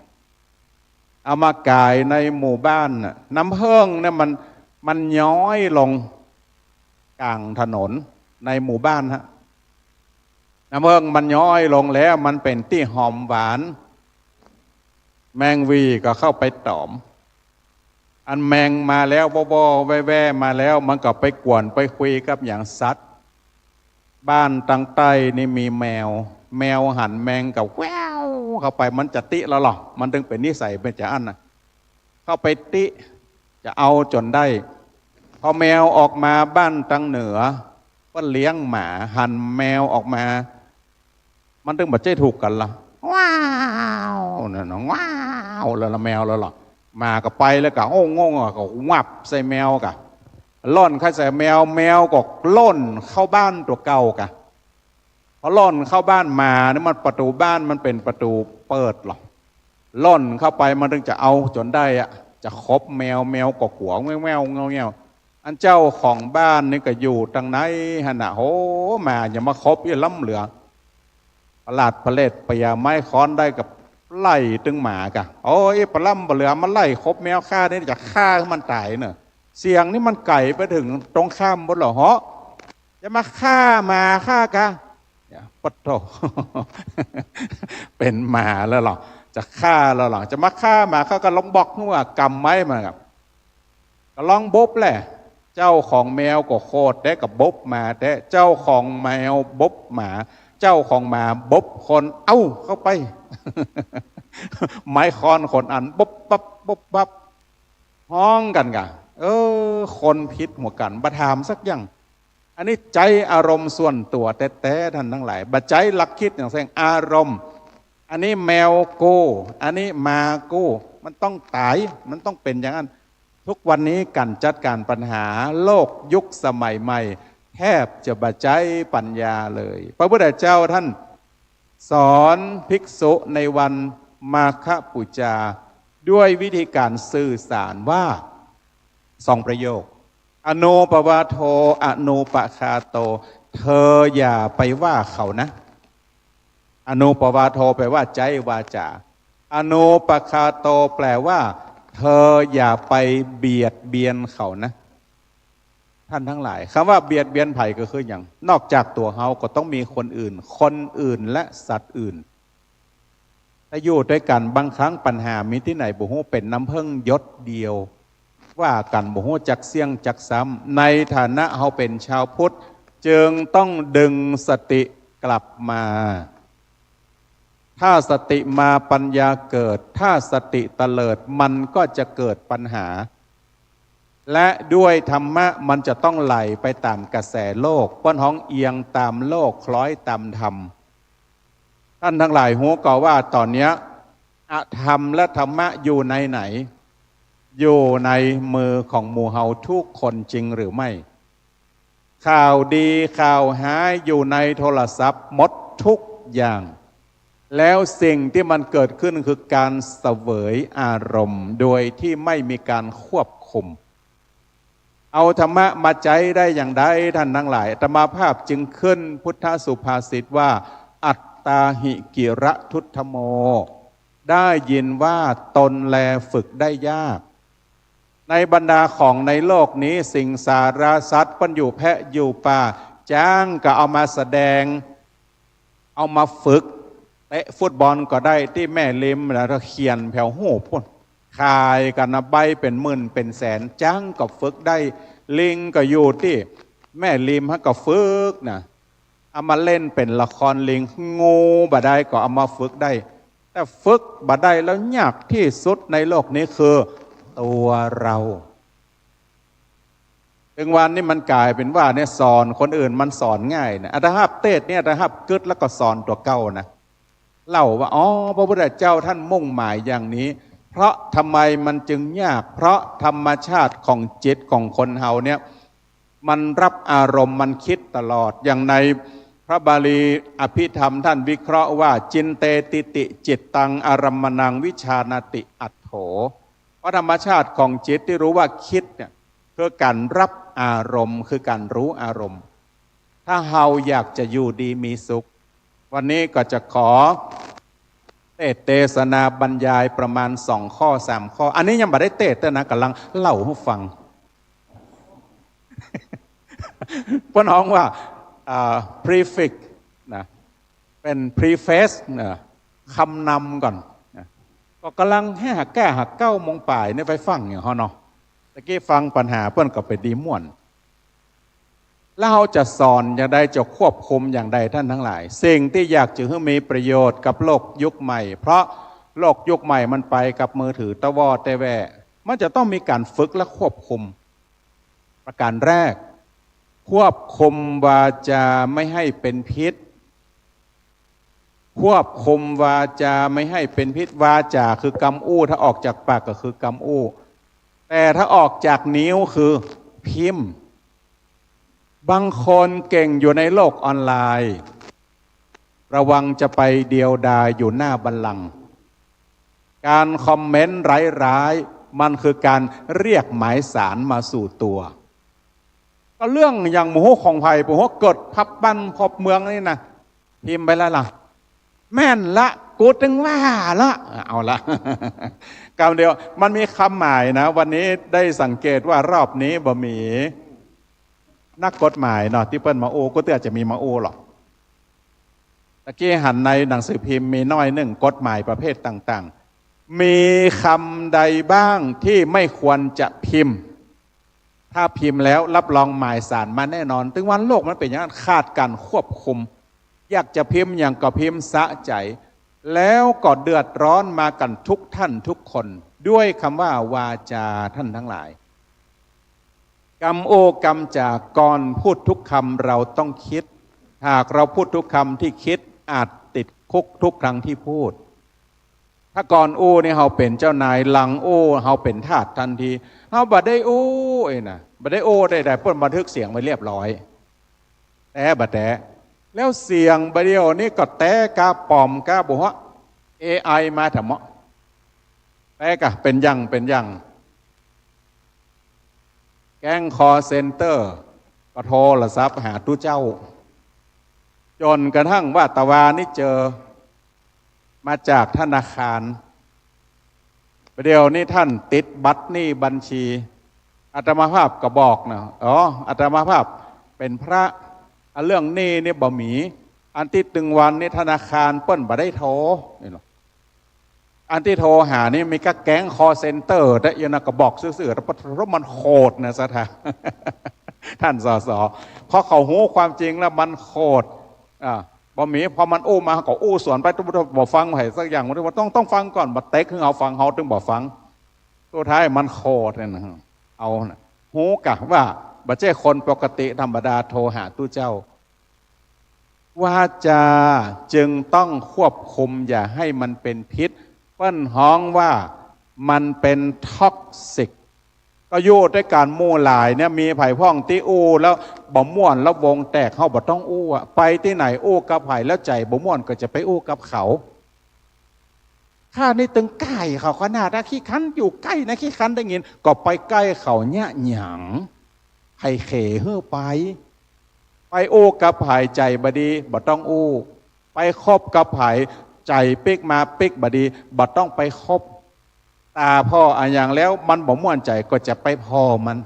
เอามากายในหมู่บ้านน้ำผึ้งเนี่ยมันย้อยลงกลางถนนในหมู่บ้านฮะน้ำผึ้งมันย้อยลงแล้วมันเป็นที่หอมหวานแมงวีก็เข้าไปตอมอันแมงมาแล้วบ่แว่มาแล้วมันก็ไปกวนไปคุยกับอย่างสัตว์บ้านตังใต้นี่มีแมวหันแมงกับแววเข้าไปมันจะติแล้วหรอมันถึงเป็นนิสัยเป็นจะอันนะเข้าไปติจะเอาจนได้พอแมวออกมาบ้านตังเหนือ ว่าเลี้ยงหมาหันแมวออกมา มันถึงบัดใจถูกกันละว้าวนั่นว้าวแล้วละแมวแล้วหรอมาก็ไปแล้วก็โง่งก็วับใส่แมวกะล่อนใครใส่แมวแมวก็ล่นเข้าบ้านตัวเก่ากะพอล่อนเข้าบ้านมาเนี่ยมันประตูบ้านมันเป็นประตูเปิดหรอล่อนเข้าไปมันถึงจะเอาจนได้อะจะคบแมวแมวก็หัวแมวเงาอันเจ้าของบ้านนี่ก็อยู่ทางไหนฮะนะโหมาอย่ามาคบอย่าล้ำเหลือประหลาดประเลดพยาไม้ค้อนได้กับไล่ตึงหมากะโอ้ยปลำปลเหลือมันไล่คบแมวฆ่านี่จะฆ่ามันตายเนอะเสียงนี่มันไก่ไปถึงตรงข้ามบนหรอเหาะจะมาฆ่ามาฆ่ากะปะโถ เป็นหมาแล้วหรอจะฆ่าแล้วหรอจะมาฆ่ามาเขาก็ลองบอกว่ากำไม้มากับก็ลองบบแหละเจ้าของแมวก็โคตรได้กับบบมาแต่เจ้าของแมวบบหมาเจ้าของหมาบบคนเอ้าเข้าไป ไม้คอนคนอันบบบับห้องกันกะคนพิษหัวกันบัถามสักอย่างอันนี้ใจอารมณ์ส่วนตัวแต่ท่านทั้งหลายบัใจหลักคิดอย่างแสดงอารมณ์อันนี้แมวโก้อันนี้มาโก้มันต้องตายมันต้องเป็นอย่างนั้นทุกวันนี้การจัดการปัญหาโลกยุคสมัยใหม่แทบจะบัใจปัญญาเลยพระพุทธเจ้าท่านสอนภิกษุในวันมาฆบูชาด้วยวิธีการสื่อสารว่า2 ประโยคอโนปวาโทอโนปคาโตเธออย่าไปว่าเขานะอโนปวาโทแปลว่าใจวาจาอโนปคาโตแปลว่าเธออย่าไปเบียดเบียนเขานะท่านทั้งหลายคำว่าเบียดเบียนไผ่ก็คืออย่างนอกจากตัวเฮาก็ต้องมีคนอื่นและสัตว์อื่นถ้าอยู่ด้วยกันบางครั้งปัญหามีที่ไหนบุหูเป็นน้ำพึ่งยศเดียวว่ากันบุหูจักเสี่ยงจักซ้ำในฐานะเฮาเป็นชาวพุทธจึงต้องดึงสติกลับมาถ้าสติมาปัญญาเกิดถ้าสติเตลิดมันก็จะเกิดปัญหาและด้วยธรรมะมันจะต้องไหลไปตามกระแสโลกป้อนห้องเอียงตามโลกคล้อยตามธรรมท่านทั้งหลายหูก็ว่าตอนนี้อธรรมและธรรมะอยู่ในไหนอยู่ในมือของหมู่เฮาทุกคนจริงหรือไม่ข่าวดีข่าวหายอยู่ในโทรศัพท์หมดทุกอย่างแล้วสิ่งที่มันเกิดขึ้นคือการเสวยอารมณ์โดยที่ไม่มีการควบคุมเอาธรรมะมาใจได้อย่างใดท่านทั้งหลายอาตมาภาพจึงขึ้นพุทธสุภาษิตว่าอัตตาหิกิระทุตถโมได้ยินว่าตนแลฝึกได้ยากในบรรดาของในโลกนี้สิ่งสารสัตว์ปันอยู่แพะอยู่ป่าจ้างก็เอามาแสดงเอามาฝึกเตะฟุตบอลก็ได้ที่แม่ลิมแล้วเขียนแผ่วหูพ่นขายกันนะใบเป็นหมื่นเป็นแสนจ้างก็ฝึกได้ลิงก็อยู่ที่แม่ลิมฮะก็ฝึกนะเอามาเล่นเป็นละครลิงงูบ่ได้ก็เอามาฝึกได้แต่ฝึกบ่ได้แล้วยากที่สุดในโลกนี้คือตัวเราถึงวันนี้มันกลายเป็นว่าเนี่ยสอนคนอื่นมันสอนง่ายนะอัตหับเตศเนี่ยอัตหับกึดแล้วก็สอนตัวเก่านะเล่าว่าอ๋อพระพุทธเจ้าท่านมุ่งหมายอย่างนี้เพราะทำไมมันจึงยากเพราะธรรมชาติของจิตของคนเฮาเนี่ยมันรับอารมณ์มันคิดตลอดอย่างในพระบาลีอภิธรรมท่านวิเคราะห์ว่าจินเตติติจิตตังอารัมมนังวิชานาติอัตโถเพราะธรรมชาติของจิตที่รู้ว่าคิดเนี่ยคือการรับอารมณ์คือการรู้อารมณ์ถ้าเฮาอยากจะอยู่ดีมีสุขวันนี้ก็จะขอเทศนาบรรยายประมาณ2 ข้อ 3 ข้ออันนี้ยังไม่ได้เทศนะกำลังเล่าให้ฟัง พ่อน้องว่าprefix นะเป็น preface นะคำนำก่อนนะก็กำลังแก้หัก9 โมงป่ายเนี่ยไปฟังอย่างเขาเนาะตะกี้ฟังปัญหาเพื่อนก็ไปดีม่วนแล้วเราจะสอนอย่างใดจะควบคุมอย่างใดท่านทั้งหลายสิ่งที่อยากจะให้มีประโยชน์กับโลกยุคใหม่เพราะโลกยุคใหม่มันไปกับมือถือตะวอแต่แวมันจะต้องมีการฝึกและควบคุมประการแรก ควบคุมวาจาไม่ให้เป็นพิษควบคุมวาจาไม่ให้เป็นพิษวาจาคือกำอู้ถ้าออกจากปากก็คือกำอู้แต่ถ้าออกจากนิ้วคือพิมพ์บางคนเก่งอยู่ในโลกออนไลน์ระวังจะไปเดียวดายอยู่หน้าบัลลังก์การคอมเมนต์ร้ายๆมันคือการเรียกหมายสารมาสู่ตัวก็เรื่องอย่างหมูของไผ่หมูเกิดพับบ้านพบเมืองนี่นะพิมพ์ไปแล้วล่ะแม่นละกูถึงว่าละเอาละคำเดียวมันมีคำหมายนะวันนี้ได้สังเกตว่ารอบนี้บ่มีนักกฎหมายเนาะที่เปิ้นมาโอ้ก็เตือจะมีมาโอ้หรอกตะกี้หันในหนังสือพิมพ์มีน้อยหนึ่งกฎหมายประเภทต่างๆมีคำใดบ้างที่ไม่ควรจะพิมพ์ถ้าพิมพ์แล้วรับรองหมายสารมาแน่นอนถึงวันโลกมันเป็นอย่างนั้นขาดการควบคุมอยากจะพิมพ์อย่างก็พิมพ์สะใจแล้วก็เดือดร้อนมากันทุกท่านทุกคนด้วยคำว่าวาจาท่านทั้งหลายกำโอกำจากก่อนพูดทุกคำเราต้องคิดหากเราพูดทุกคำที่คิดอาจติดคุกทุกครั้งที่พูดถ้าก่อนอู้นี่เราเป็นเจ้านายหลังอู้เราเป็นทาสทันทีเราบัดได้อู้นะบัดได้อู้ได้เพิ่นบันทึกเสียงไว้เรียบร้อยแต่บัดแต่แล้วเสียงบัดเดียวนี่ก็แต่กาปลอมกาบอกว่า AI มาทำเมาะแต่กะเป็นยังแก๊งคอเซ็นเตอร์ก็โทรศัพท์หาตู้เจ้าจนกระทั่งว่าตะวานี่เจอมาจากธนาคารประเดี๋ยวนี้ท่านติดบัตรนี่บัญชีอาตมาภาพก็บอกนะอาตมาภาพเป็นพระเรื่องนี้เนี่ยบ่มีอันที่ตึงวันนี่ธนาคารเปิ้นบ่ได้โทรนี่หรออันที่โทรหานี่มีก็แก๊งคอเซ็นเตอร์ได้ยังนะก็บอกซื่อๆแล้วมันโคตรนะสถาท่านสสเพราะเขาหูความจริงแล้วมันโคตรบ่มีพอมันอู้มาก็อู้สวนไปต้องบ่ฟังไผสักอย่างว่าต้องฟังก่อนบ่เต็กคือเอาฟังเฮาถึงบ่ฟังสุดท้ายมันโคตรนะเอาหูกะว่าบ่ใช่คนปกติธรรมดาโทรหาตู้เจ้าวาจาจึงต้องควบคุมอย่าให้มันเป็นพิษเปิ้นฮ้องว่ามันเป็นท็อกซิกก็โยดด้วยการมู่หลายเนี่ยมีไผ่พ่องที่อู้แล้วบ่ม่วนแล้ววงแตกเข้าบ่ต้องอู้ไปที่ไหนอู้กับไผ่แล้วใจบ่ม่วนก็จะไปอู้กับเขาข้านี่ตึงใกล้เขาขนาดนะขี้คันอยู่ใกล้นะขี้คันได้ยินก็ไปใกล้เขาเนี่ยหยังให้เขเฮือไปอู้กับไผ่ใจบดีบ่ต้องอู้ไปคบกับไผ่ใจปิ๊กมาปิ๊กบดีบ่ต้องไปคบตาพ่ออย่างแล้วมันบ่ม่วนใจก็จะไปพ่อมัน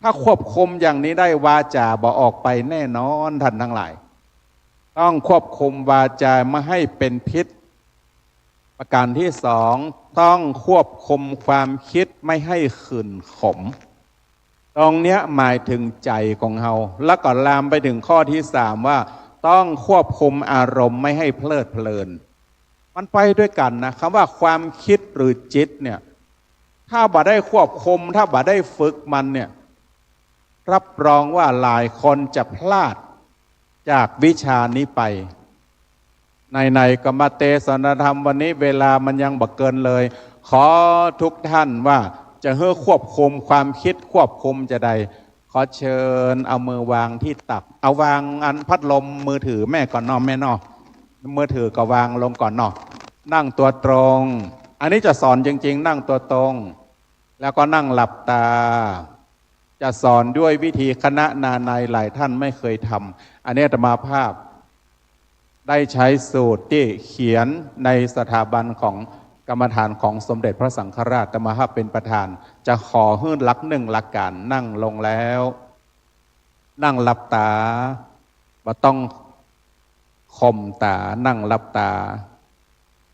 ถ้าควบคุมอย่างนี้ได้วาจาบ่ออกไปแน่นอนท่านทั้งหลายต้องควบคุมวาจาไม่ให้เป็นพิษประการที่สองต้องควบคุมความคิดไม่ให้ขื่นขมตรงเนี้ยหมายถึงใจของเราแล้วก็ลามไปถึงข้อที่สามว่าต้องควบคุมอารมณ์ไม่ให้เพลิดเพลินมันไปด้วยกันนะคำว่าความคิดหรือจิตเนี่ยถ้าบ่ได้ควบคุมถ้าบ่ได้ฝึกมันเนี่ยรับรองว่าหลายคนจะพลาดจากวิชานี้ไปในก็มาเทศนาธรรมวันนี้เวลามันยังบ่เกินเลยขอทุกท่านว่าจะเพื่อควบคุมความคิดควบคุมจะใดขอเชิญเอามือวางที่ตักเอาวางอันพัดลมมือถือแม่ก่อนนอนแม่นอมือถือก็วางลงก่อนนอนั่งตัวตรงอันนี้จะสอนจริงๆนั่งตัวตรงแล้วก็นั่งหลับตาจะสอนด้วยวิธีคณะนานัยหลายท่านไม่เคยทำอันนี้อาตมาภาพได้ใช้สูตรที่เขียนในสถาบันของกรรมฐานของสมเด็จพระสังฆราชอาตมาภาพเป็นประธานจะขอให้หลักหนึ่งหลักการนั่งลงแล้วนั่งหลับตาบ่ต้องข่มตานั่งหลับตา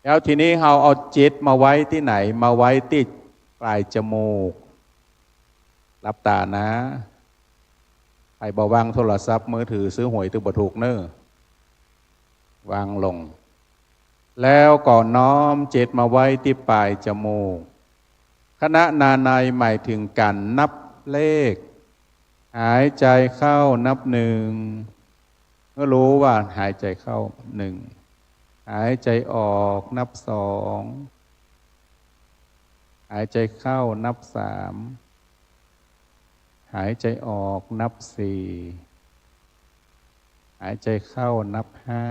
แล้วทีนี้เราเอาจิตมาไว้ที่ไหนมาไว้ที่ปลายจมูกหลับตานะใครบ่วางโทรศัพท์มือถือซื้อหวยตึกบ่ถูกเน้อวางลงแล้วก็น้อมจิตมาไว้ที่ปลายจมูกคณะนานัยหมายถึงการนับเลข หายใจเข้านับหนึ่งก็รู้ว่าหายใจเข้าหนึ่งหายใจออกนับสองหายใจเข้านับสามหายใจออกนับสี่หายใจเข้านับห้า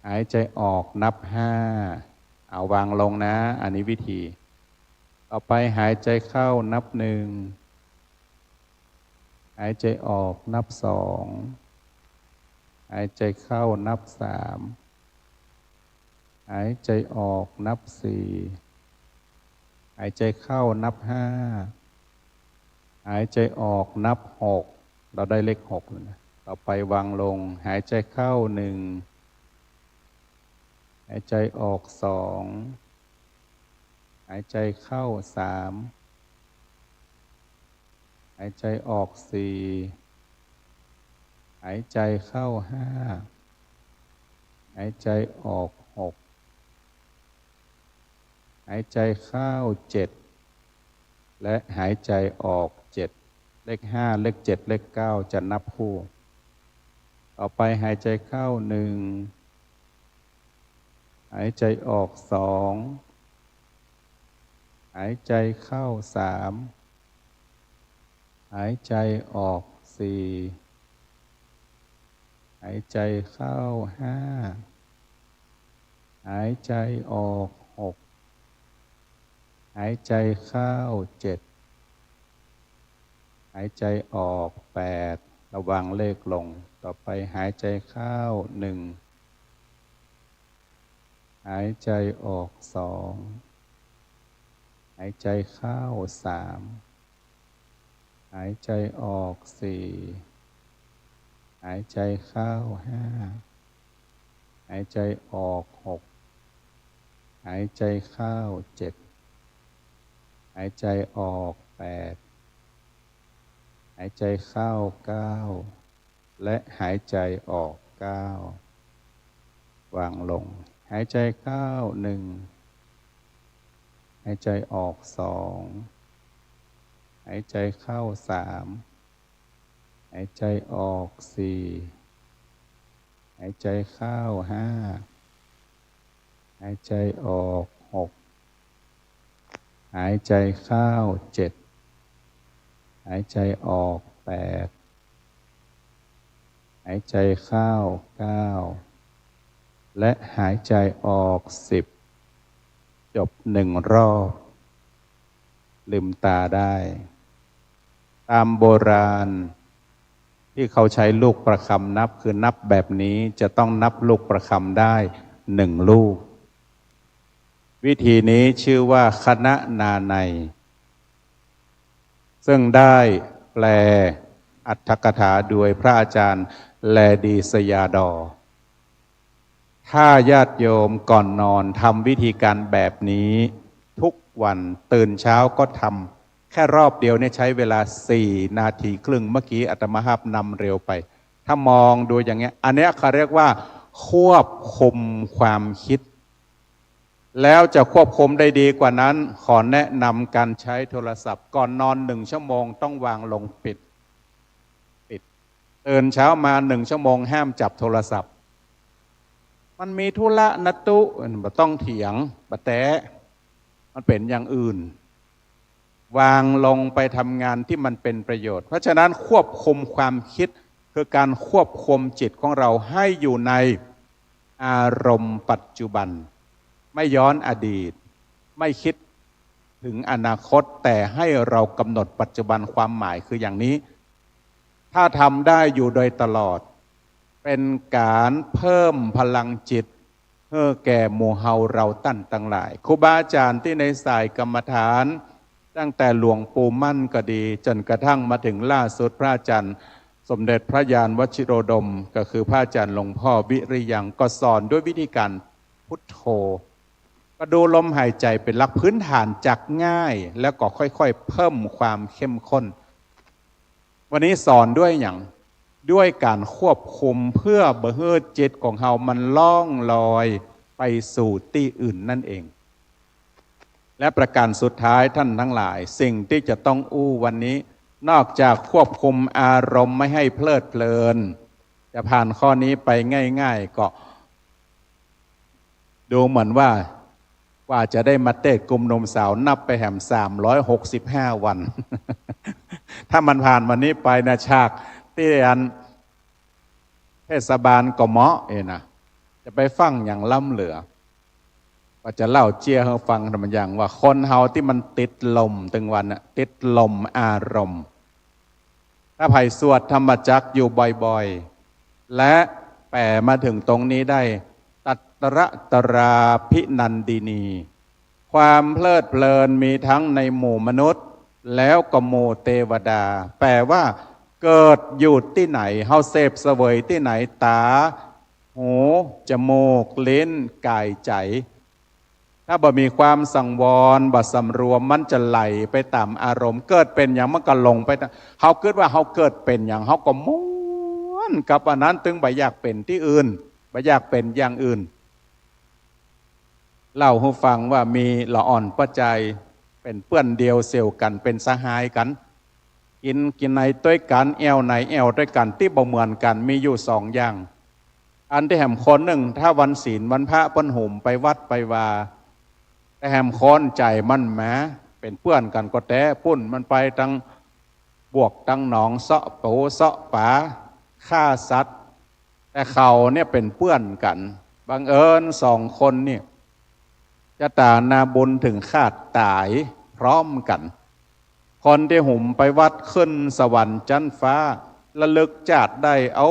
หายใจออกนับห้าเอาวางลงนะอันนี้วิธีต่อไปหายใจเข้านับหนึ่งหายใจออกนับสองหายใจเข้านับสามหายใจออกนับสี่หายใจเข้านับห้าหายใจออกนับหกเราได้เลขหกแล้วนะต่อไปวางลงหายใจเข้าหนึ่งหายใจออกสองหายใจเข้าสามหายใจออกสี่หายใจเข้าห้าหายใจออกหกหายใจเข้าเจ็ดและหายใจออกเจ็ดเลขห้าเลขเจ็ดเลขเก้าจะนับคู่ต่อไปหายใจเข้าหนึ่งหายใจออกสองหายใจเข้าสามหายใจออกสี่หายใจเข้าห้าหายใจออกหกหายใจเข้าเจ็ดหายใจออกแปดระวังเลขลงต่อไปหายใจเข้าหนึ่งหายใจออกสองหายใจเข้าสามหายใจออกสี่หายใจเข้าห้าหายใจออกหกหายใจเข้าเจ็ดหายใจออกแปดหายใจเข้าเก้าและหายใจออกเก้าวางลงหายใจเข้าหนึ่งหายใจออกสองหายใจเข้าสามหายใจออกสี่หายใจเข้าห้าหายใจออกหกหายใจเข้าเจ็ดหายใจออกแปดหายใจเข้าเก้าและหายใจออกสิบจบหนึ่งรอบลืมตาได้ตามโบราณที่เขาใช้ลูกประคำนับคือนับแบบนี้จะต้องนับลูกประคำได้หนึ่งลูกวิธีนี้ชื่อว่าคณนานัยซึ่งได้แปลอรรถกถาโดยพระอาจารย์แลดีสยาดอถ้าญาติโยมก่อนนอนทำวิธีการแบบนี้ทุกวันตื่นเช้าก็ทำแค่รอบเดียวเนี่ยใช้เวลา4 นาทีครึ่งเมื่อกี้อาตมาภาพนำเร็วไปถ้ามองดูอย่างเงี้ยอันเนี้ยเขาเรียกว่าควบคุมความคิดแล้วจะควบคุมได้ดีกว่านั้นขอแนะนำการใช้โทรศัพท์ก่อนนอน1 ชั่วโมงต้องวางลงปิดตื่นเช้ามา1 ชั่วโมงห้ามจับโทรศัพท์มันมีธุระนะตุบ่ต้องเถียงบ่แตะมันเป็นอย่างอื่นวางลงไปทำงานที่มันเป็นประโยชน์เพราะฉะนั้นควบคุมความคิดคือการควบคุมจิตของเราให้อยู่ในอารมณ์ปัจจุบันไม่ย้อนอดีตไม่คิดถึงอนาคตแต่ให้เรากำหนดปัจจุบันความหมายคืออย่างนี้ถ้าทำได้อยู่โดยตลอดเป็นการเพิ่มพลังจิตเพื่อแก่หมู่เฮาเราตั้นทั้งหลายครูบาอาจารย์ที่ในสายกรรมฐานตั้งแต่หลวงปู่มั่นก็ดีจนกระทั่งมาถึงล่าสุดพระอาจารย์สมเด็จพระญาณวชิโรดมก็คือพระอาจารย์หลวงพ่อวิริยังก็สอนด้วยวิธีการพุทโธก็ดูลมหายใจเป็นหลักพื้นฐานจากง่ายแล้วก็ค่อยๆเพิ่มความเข้มข้นวันนี้สอนด้วยอย่างด้วยการควบคุมเพื่อบ่ให้จิตของเรามันล่องลอยไปสู่ที่อื่นนั่นเองและประการสุดท้ายท่านทั้งหลายสิ่งที่จะต้องอู้วันนี้ นอกจากควบคุมอารมณ์ไม่ให้เพลิดเพลินจะผ่านข้อนี้ไปง่ายๆก็ดูเหมือนว่าจะได้มาเตะกลุ่มนมสาวนับไปแหม365 วัน ถ้ามันผ่านวันนี้ไปนะฉากที่อันเทศบาลก็เหมาะนะจะไปฟังอย่างล้ำเหลือก็จะเล่าเจียให้ฟังทำอย่างว่าคนเฮาที่มันติดลมตึงวันน่ะติดลมอารมณ์ถ้าไผ่สวดธรรมจักอยู่บ่อยๆและแผ่มาถึงตรงนี้ได้ตัตระตราพินันดินีความเพลิดเพลินมีทั้งในหมู่มนุษย์แล้วก็หมู่เทวดาแปลว่าเกิดอยู่ที่ไหนเฮาเสพเสวยที่ไหนตาหูจมูกลิ้นกายใจถ้าบ่มีความสังวรบ่สำรวมมันจะไหลไปตามอารมณ์เกิดเป็นอย่างมันก็ลงไปเฮาคิดว่าเฮาเกิดเป็นอย่างเฮาก็ม้วนกับอันนั้นถึงบ่อยากเป็นที่อื่นบ่อยากเป็นอย่างอื่นเล่าให้ฟังว่ามีละอ่อนปัจจัยเป็นเปื้อนเดียวเสี่ยวกันเป็นสหายกันกินในด้วยกันแอวในแอวด้วยกันที่บ่เหมือนกันมีอยู่2 อย่างอันที่แหมคนหนึ่งถ้าวันศีลวันพระเปิ้นห่มไปวัดไปว่าแต่แหมคนใจมันแหมเป็นเพื่อนกันก็แต่ปุ้นมันไปตั้งบวกตั้งหนองเสาะโปเสาะป๋าฆ่าสัตว์แต่เขาเนี่ยเป็นเพื่อนกันบังเอิญ2 คนเนี่ยจะตานาบุญถึงขาดตายพร้อมกันคนที่หุ่มไปวัดขึ้นสวรรค์ชั้นฟ้าระลึกจาดได้เอา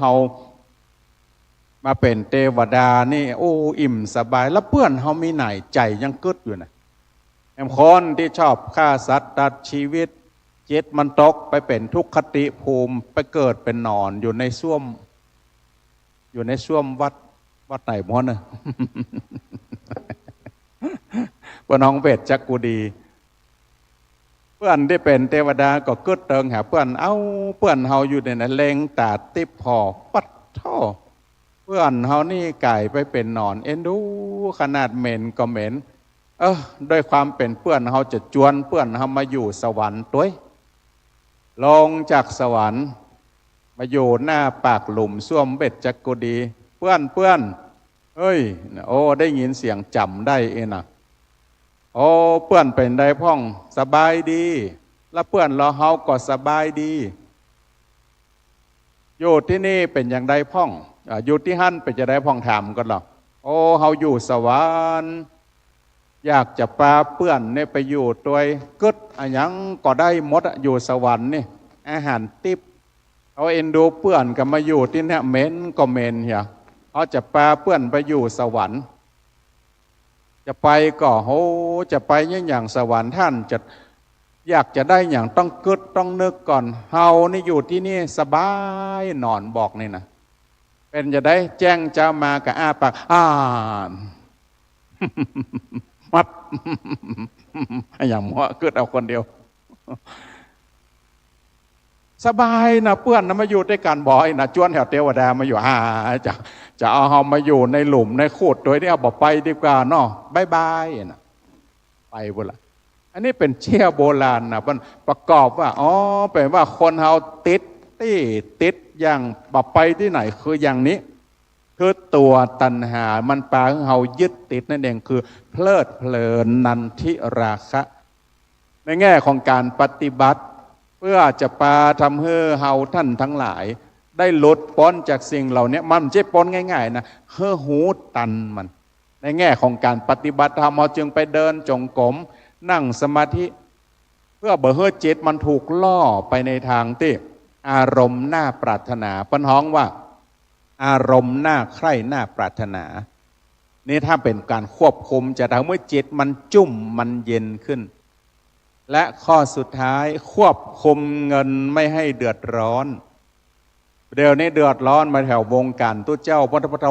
เฮามาเป็นเทวดานี่โอ้อิ่มสบายแล้วเพื่อนเฮามีไหนใจยังกึดอยู่นะแอมคนที่ชอบฆ่าสัตว์ตัดชีวิตจิตมันตกไปเป็นทุกขติภูมิไปเกิดเป็นหนอนอยู่ในส้วมวัดไหนม้วนน่ะ ปน้องเวชจักกุดีเพื่อนที่เป็นเทวดาก็กึดเติงหาเพื่อนเพื่อนเฮาอยู่ในนั้นเลงตาติบพอปัดท่อเพื่อนเฮานี่ไก่ไปเป็นหนอนเอ็นดูขนาดเหม็นก็เหม็นด้วยความเป็นเพื่อนเฮาจะจวนเพื่อนเฮามาอยู่สวรรค์ตัวลงจากสวรรค์มาอยู่หน้าปากหลุมส้วมเบ็ดจักกุดีเพื่อนเฮ้ยโอ้ได้ยินเสียงจำได้เองนะโอ้เพื่อนเป็นได้พ่องสบายดีแล้วเพื่อนเราเฮาก็สบายดีอยู่ที่นี่เป็นอย่างใดพ่องอยู่ที่หั่นเป็นจะได้พ่องถามกันหรอโอ้เฮาอยู่สวรรค์อยากจะปาเพื่อนเนี่ยไปอยู่ตัวกึดอะไรยังก็ได้หมดอยู่สวรรค์นี่อาหารติบเอาเอ็นดูเพื่อนก็มาอยู่ที่เนี่ยเม้นก็เม้นเหี่ยเขาจะปาเพื่อนไปอยู่สวรรค์จะไปก็โหจะไปอย่างสวรรค์ท่านจะอยากจะได้อย่างต้องกึดต้องนึกก่อนเฮานี่อยู่ที่นี่สบายนอนบอกนี่นะเป็นจะได้แจ้งเจ้ามากับอ้าปากมัดอย่างมั่วกึดเอาคนเดียวสบายนะเพื่อนนะมาอยู่ด้วยกันบ่อยนะจวนแถวเทวดามาอยู่จะเอาเฮามาอยู่ในหลุมในโคตรโดยที่เอาบอกไปดีกว่าเนาะบายนะไปบุละอันนี้เป็นเชี่ยโบราณนะมันประกอบว่าแปลว่าคนเฮาติดอย่างบอกไปที่ไหนคืออย่างนี้คือตัวตัณหามันปาเฮายึดติดนั่นเองคือเพลิดเพลินนันทิราคะในแง่ของการปฏิบัติเพื่อจะปาทำให้เฮาท่านทั้งหลายได้หลุดพ้นจากสิ่งเหล่านี้มันไม่ใช่พ้นง่ายๆนะเฮือหูตันมันในแง่ของการปฏิบัติธรรมเราจึงไปเดินจงกรมนั่งสมาธิเพื่อเพื่อจิตมันถูกล่อไปในทางที่อารมณ์น่าปรารถนาปัญห้องว่าอารมณ์น่าใคร่น่าปรารถนานี่ถ้าเป็นการควบคุมจะทำให้จิตมันจุ่มมันเย็นขึ้นและข้อสุดท้ายควบคุมเงินไม่ให้เดือดร้อนเดี๋ยวนี้เดือดร้อนมาแถววงการตู้เจ้าพระพุทธ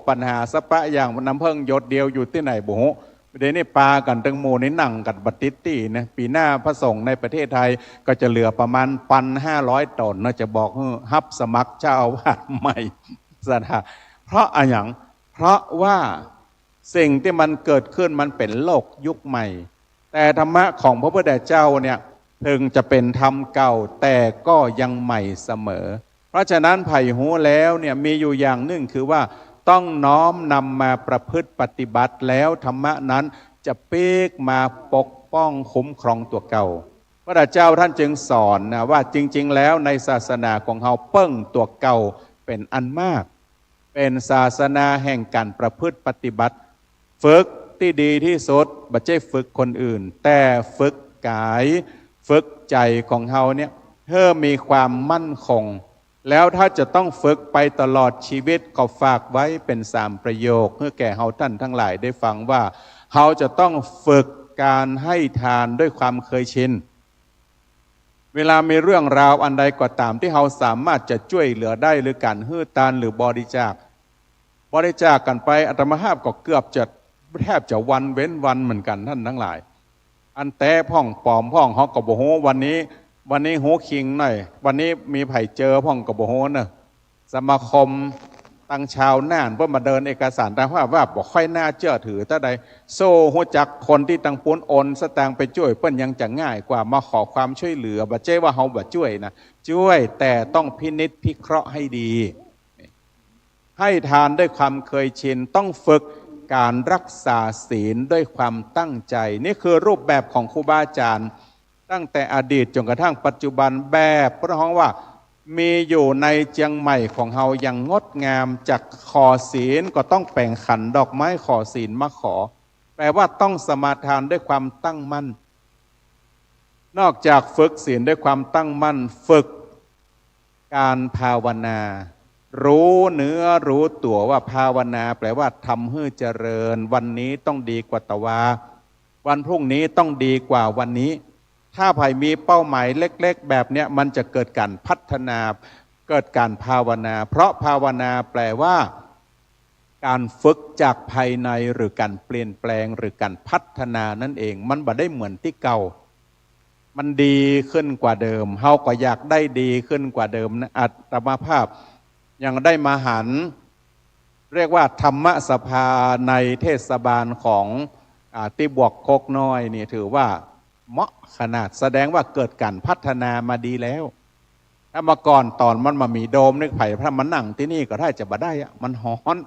ปัญหาสปะอย่างน้ำเพิ่งหยดเดียวอยู่ที่ไหนบุหเดี๋ยวนี้ปากันตึงโมนี่นั่งกันบัดติตี้นะปีหน้าพระสงฆ์ในประเทศไทยก็จะเหลือประมาณ1,500 ตนนะจะบอกฮับสมัครเจ้าอาวาสใหม่สถาเพราะอะไรอย่างเพราะว่าสิ่งที่มันเกิดขึ้นมันเป็นโลกยุคใหม่แต่ธรรมะของพระพุทธเจ้าเนี่ย ถึงจะเป็นธรรมเก่าแต่ก็ยังใหม่เสมอเพราะฉะนั้นไผ่หูแล้วเนี่ยมีอยู่อย่างหนึ่งคือว่าต้องน้อมนำมาประพฤติปฏิบัติแล้วธรรมะนั้นจะเป๊กมาปกป้องคุ้มครองตัวเก่าพระเจ้าท่านจึงสอนนะว่าจริงๆแล้วในศาสนาของเราเปิ้งตัวเก่าเป็นอันมากเป็นศาสนาแห่งการประพฤติปฏิบัติฝึกที่ดีที่สุดไม่ใช่ฝึกคนอื่นแต่ฝึกกายฝึกใจของเราเนี่ยเพื่อมีความมั่นคงแล้วถ้าจะต้องฝึกไปตลอดชีวิตก็ฝากไว้เป็น3ประโยคเพื่อแก่เราท่านทั้งหลายได้ฟังว่าเราจะต้องฝึกการให้ทานด้วยความเคยชินเวลามีเรื่องราวอันใดก็ตามที่เราสามารถจะช่วยเหลือได้หรือการให้ทานหรือบริจาคกันไปอาตมาภาพก็เกือบจะแทบจะวันเว้นวันเหมือนกันท่านทั้งหลายอันแต่พ่องปอมพ่องฮอกกบโหวันนี้โหคิงหน่อยวันนี้มีไผ่เจอพ่องกบโหเนอะสมาคมตั้งชาวน่านเพื่อมาเดินเอกสารแต่ว่าบอกค่อยน่าเชื่อถือแต่ใดโซ่หัวจักคนที่ตั้งปุ้นโอนสตางค์ไปช่วยเปิ้นยังจะง่ายกว่ามาขอความช่วยเหลือบ่เจ้ว่าเฮาบ่ช่วยนะช่วยแต่ต้องพินิจพิเคราะห์ให้ดีให้ทานด้วยความเคยชินต้องฝึกการรักษาศีลด้วยความตั้งใจนี่คือรูปแบบของครูบาอาจารย์ตั้งแต่อดีตจนกระทั่งปัจจุบันแบบพระองค์ว่ามีอยู่ในเจียงใหม่ของเฮาอย่างงดงามจากขอศีลก็ต้องแปลงขันดอกไม้ขอศีลมาขอแปลว่าต้องสมาทานด้วยความตั้งมั่นนอกจากฝึกศีลด้วยความตั้งมั่นฝึกการภาวนารู้เนื้อรู้ตัวว่าภาวนาแปลว่าทำให้เจริญวันนี้ต้องดีกว่าตะวาวันพรุ่งนี้ต้องดีกว่าวันนี้ถ้าไผ่มีเป้าหมายเล็กๆแบบเนี้ยมันจะเกิดการพัฒนาเกิดการภาวนาเพราะภาวนาแปลว่าการฝึกจากภายในหรือการเปลี่ยนแปลงหรือการพัฒนานั่นเองมันบ่ได้เหมือนที่เก่ามันดีขึ้นกว่าเดิมเฮาก็อยากได้ดีขึ้นกว่าเดิมนะอาตมาภาพยังได้มาหันเรียกว่าธรรมสภาในเทศบาลของที่บวกโคกน้อยนี่ถือว่าเหมาะขนาดแสดงว่าเกิดการพัฒนามาดีแล้วถ้ามาก่อนตอนมันมามีโดมนึกไผ่พระมันนั่งที่นี่ก็ได้จะบ่ได้อะมันฮ้อน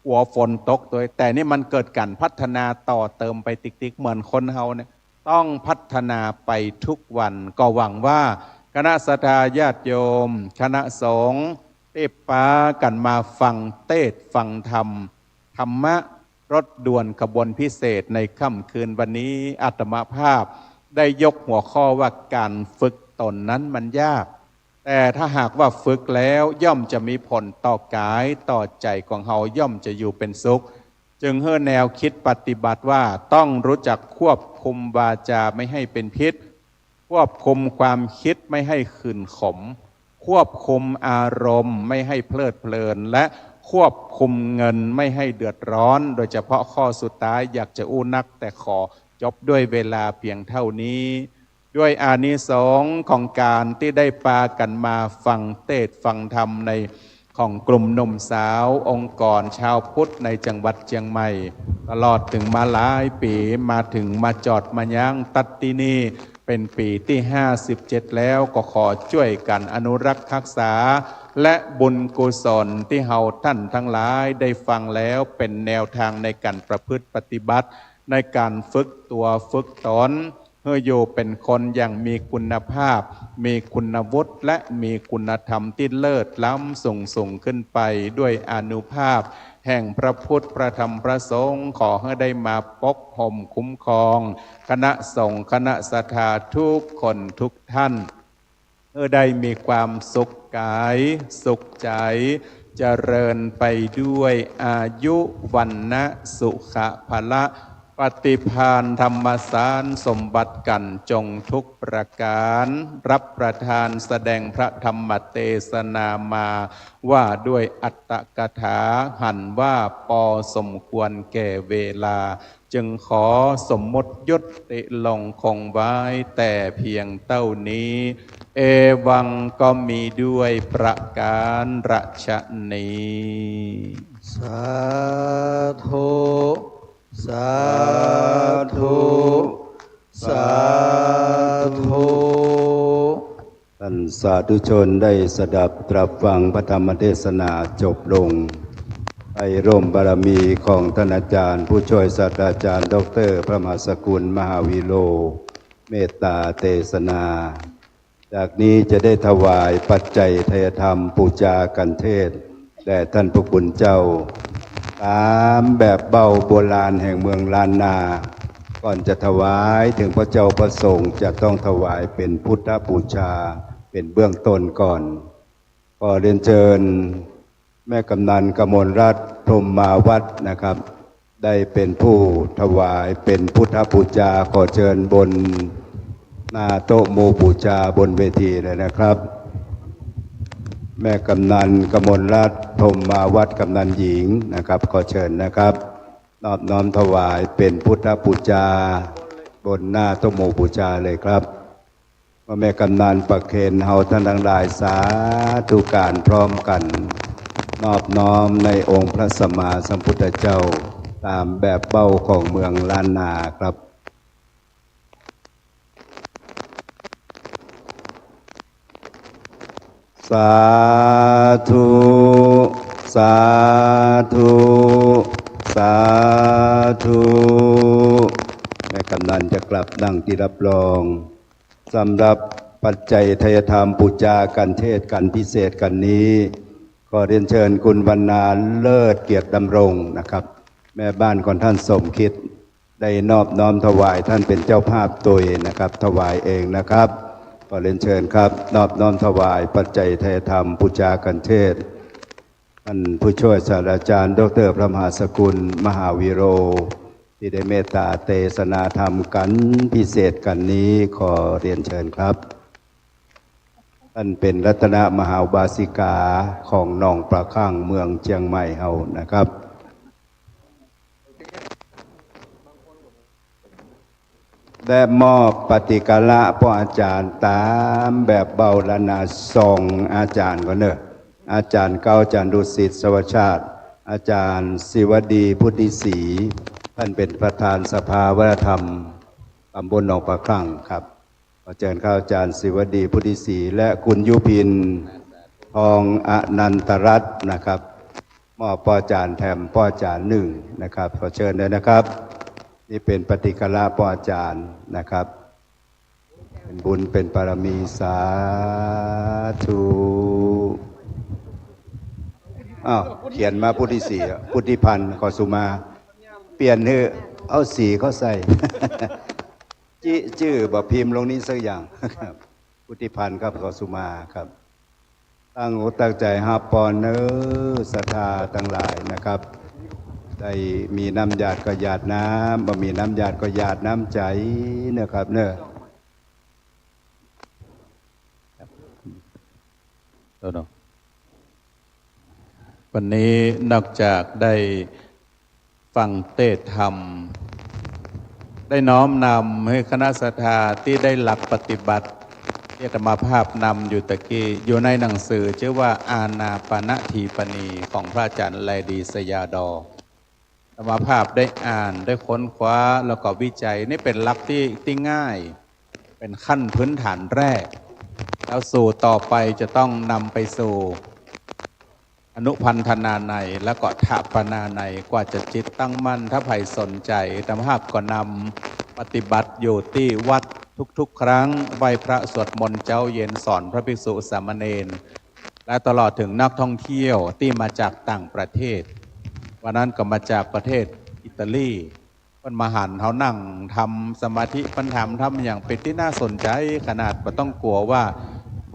กลัวฝนตกตัวแต่นี่มันเกิดการพัฒนาต่อเติมไปติ๊กๆเหมือนคนเฮาเนี่ยต้องพัฒนาไปทุกวันก็หวังว่าคณะศรัทธาญาติโยมคณะสงฆ์ที่ปากันมาฟังเทศน์ฟังธรรมะรถด่วนขบวนพิเศษในค่ำคืนวันนี้อาตมาภาพได้ยกหัวข้อว่าการฝึกตนนั้นมันยากแต่ถ้าหากว่าฝึกแล้วย่อมจะมีผลต่อกายต่อใจของเฮาย่อมจะอยู่เป็นสุขจึงเฮ้อแนวคิดปฏิบัติว่าต้องรู้จักควบคุมวาจาไม่ให้เป็นพิษควบคุมความคิดไม่ให้ขื่นขมควบคุมอารมณ์ไม่ให้เพลิดเพลินและควบคุมเงินไม่ให้เดือดร้อนโดยเฉพาะข้อสุดท้ายอยากจะอู้นักแต่ขอจบด้วยเวลาเพียงเท่านี้ด้วยอานิสงส์ของการที่ได้ปากันมาฟังเทศน์ฟังธรรมในของกลุ่มหนุ่มสาวองค์กรชาวพุทธในจังหวัดเชียงใหม่ตลอดถึงมาหลายปีมาถึงมาจอดมายั้งตัดที่นี่เป็นปีที่57แล้วก็ขอช่วยกันอนุรักษ์รักษาและบุญกุศลที่เฮาท่านทั้งหลายได้ฟังแล้วเป็นแนวทางในการประพฤติปฏิบัติในการฝึกตัวฝึกตนเพื่ออยู่เป็นคนอย่างมีคุณภาพมีคุณวุฒิและมีคุณธรรมที่เลิศล้ำส่งขึ้นไปด้วยอานุภาพแห่งพระพุทธพระธรรมพระสงฆ์ขอให้ได้มาปกห่มคุ้มครองคณะสงฆ์คณะศรัทธาทุกคนทุกท่านได้มีความสุขกายสุขใจเจริญไปด้วยอายุวันนะสุขภละปฏิภาณธรรมสารสมบัติกันจงทุกประการรับประทานแสดงพระธรรมเทศนามาว่าด้วยอัตตกถาหันว่าพอสมควรแก่เวลาจึงขอสมมติยุติลงคงไว้แต่เพียงเท่านี้เอวังก็มีด้วยประการฉนี้สาธุสาธุสาธุ สาธุชนได้สดับตรับฟังพระธรรมเทศนาจบลงไปร่มบารมีของท่านอาจารย์ผู้ช่วยศาสตราจารย์ดร.พระมหาสกุลมหาวิโรเมตตาเทศนาจากนี้จะได้ถวายปัจจัยทายธรรมปูจากันเทศแด่ท่านพระคุณเจ้าตามแบบเบาโบราณแห่งเมืองล้านนาก่อนจะถวายถึงพระเจ้าประสงค์จะต้องถวายเป็นพุทธบูชาเป็นเบื้องต้นก่อนขอเรียนเชิญแม่กำนันกมลรัตน์พรหมาวัฒน์นะครับได้เป็นผู้ถวายเป็นพุทธบูชาขอเชิญบนหน้าโต๊ะโมบูชาบนเวทีเลยนะครับแม่กำนันกมลรัตน์พรหมาวัฒน์กำนันหญิงนะครับขอเชิญนะครับนอบน้อมถวายเป็นพุทธบูชาบนหน้าโต๊ะโมบูชาเลยครับแม่กำนันประเคนเฮาท่านทั้งหลายสาธุการพร้อมกันนอบน้อมในองค์พระสัมมาสัมพุทธเจ้าตามแบบเบ้าของเมืองล้านนาครับสาธุสาธุสาธุแม่กำนันจะกลับนั่งที่รับรองสำหรับปัจจัยทายธรรมปูจากันเทศกันพิเศษกันนี้ก็เรียนเชิญคุณวรรณาเลิศเกียรติดำรงนะครับแม่บ้านของท่านสมคิดได้นอบน้อมถวายท่านเป็นเจ้าภาพตัวเองนะครับถวายเองนะครับก็เรียนเชิญครับนอบน้อมถวายปัจจัยทายธรรมปูจากันเทศท่านผู้ช่วยศาสตราจารย์ดร.พระมหาสกุลมหาวิโรที่ได้เมตตาเทศนาธรรมกันพิเศษกันนี้ขอเรียนเชิญครับท่านเป็นรัตนมหาอุบาสิกาของหนองปลาข้างเมืองเชียงใหม่เฮานะครับได้มอบปฏิกาละพ่ออาจารย์ตามแบบเบาละนาส่งอาจารย์ก็เนอะอาจารย์เก้าอาจารย์ดุสิตสวัสดิ์ชาติอาจารย์ศิวดีพุทธิศรีท่านเป็นประธานสภาวัฒนธรรมตำบลหนองปลาข้างครับขอเชิญข้าอาจารย์ศิวดีพุทธิศรีและคุณยุพินทองอนันตรัตน์นะครับมอบพ่ออาจารย์แถมพ่ออาจารย์หนึ่งนะครับขอเชิญเลยนะครับนี่เป็นปฏิกาละพ่ออาจารย์นะครับเป็นบุญเป็นบารมีสาธุอ้าวเขียนมาพุทธิศรีพุทธิพันธ์ขอสุมาเปลี่ยนเถอะเอาสีเขาใส่ ชื่อบ่พิมพ์ลงนี้สักอย่าง พุทธิพันธ์ครับขอสุมาครับตั้งอกตั้งใจฮับปอนเนอศรัทธาทั้งหลายนะครับได้มีน้ำหยาดก็หยาดน้ำบ่มีน้ำหยาดก็หยาดน้ำใจนะครับเนอะวันนี้นอกจากได้ฟังเทศธรรมได้น้อมนำให้คณะศรัทธาที่ได้หลักปฏิบัติที่อาตมาภาพนำอยู่ตะกี้อยู่ในหนังสือชื่อว่าอานาปานทีปณีของพระอาจารย์ไลดีสยาดออาตมาภาพได้อ่านได้ค้นคว้าแล้วก็วิจัยนี่เป็นหลักที่ง่ายเป็นขั้นพื้นฐานแรกแล้วสู่ต่อไปจะต้องนำไปสู่อนุพันธนาในแล้วก็ถาปนาในกว่าจะจิตตั้งมั่นถ้าใครสนใจธรรมภาพก็นำปฏิบัติอยู่ที่วัดทุกๆครั้งไหว้พระสวดมนต์เจ้าเย็นสอนพระภิกษุสามเณรและตลอดถึงนักท่องเที่ยวที่มาจากต่างประเทศวันนั้นก็มาจากประเทศอิตาลีเพิ่นมาหันเขานั่งทำสมาธิปัญหามทำอย่างเป็นที่น่าสนใจขนาดไม่ต้องกลัวว่า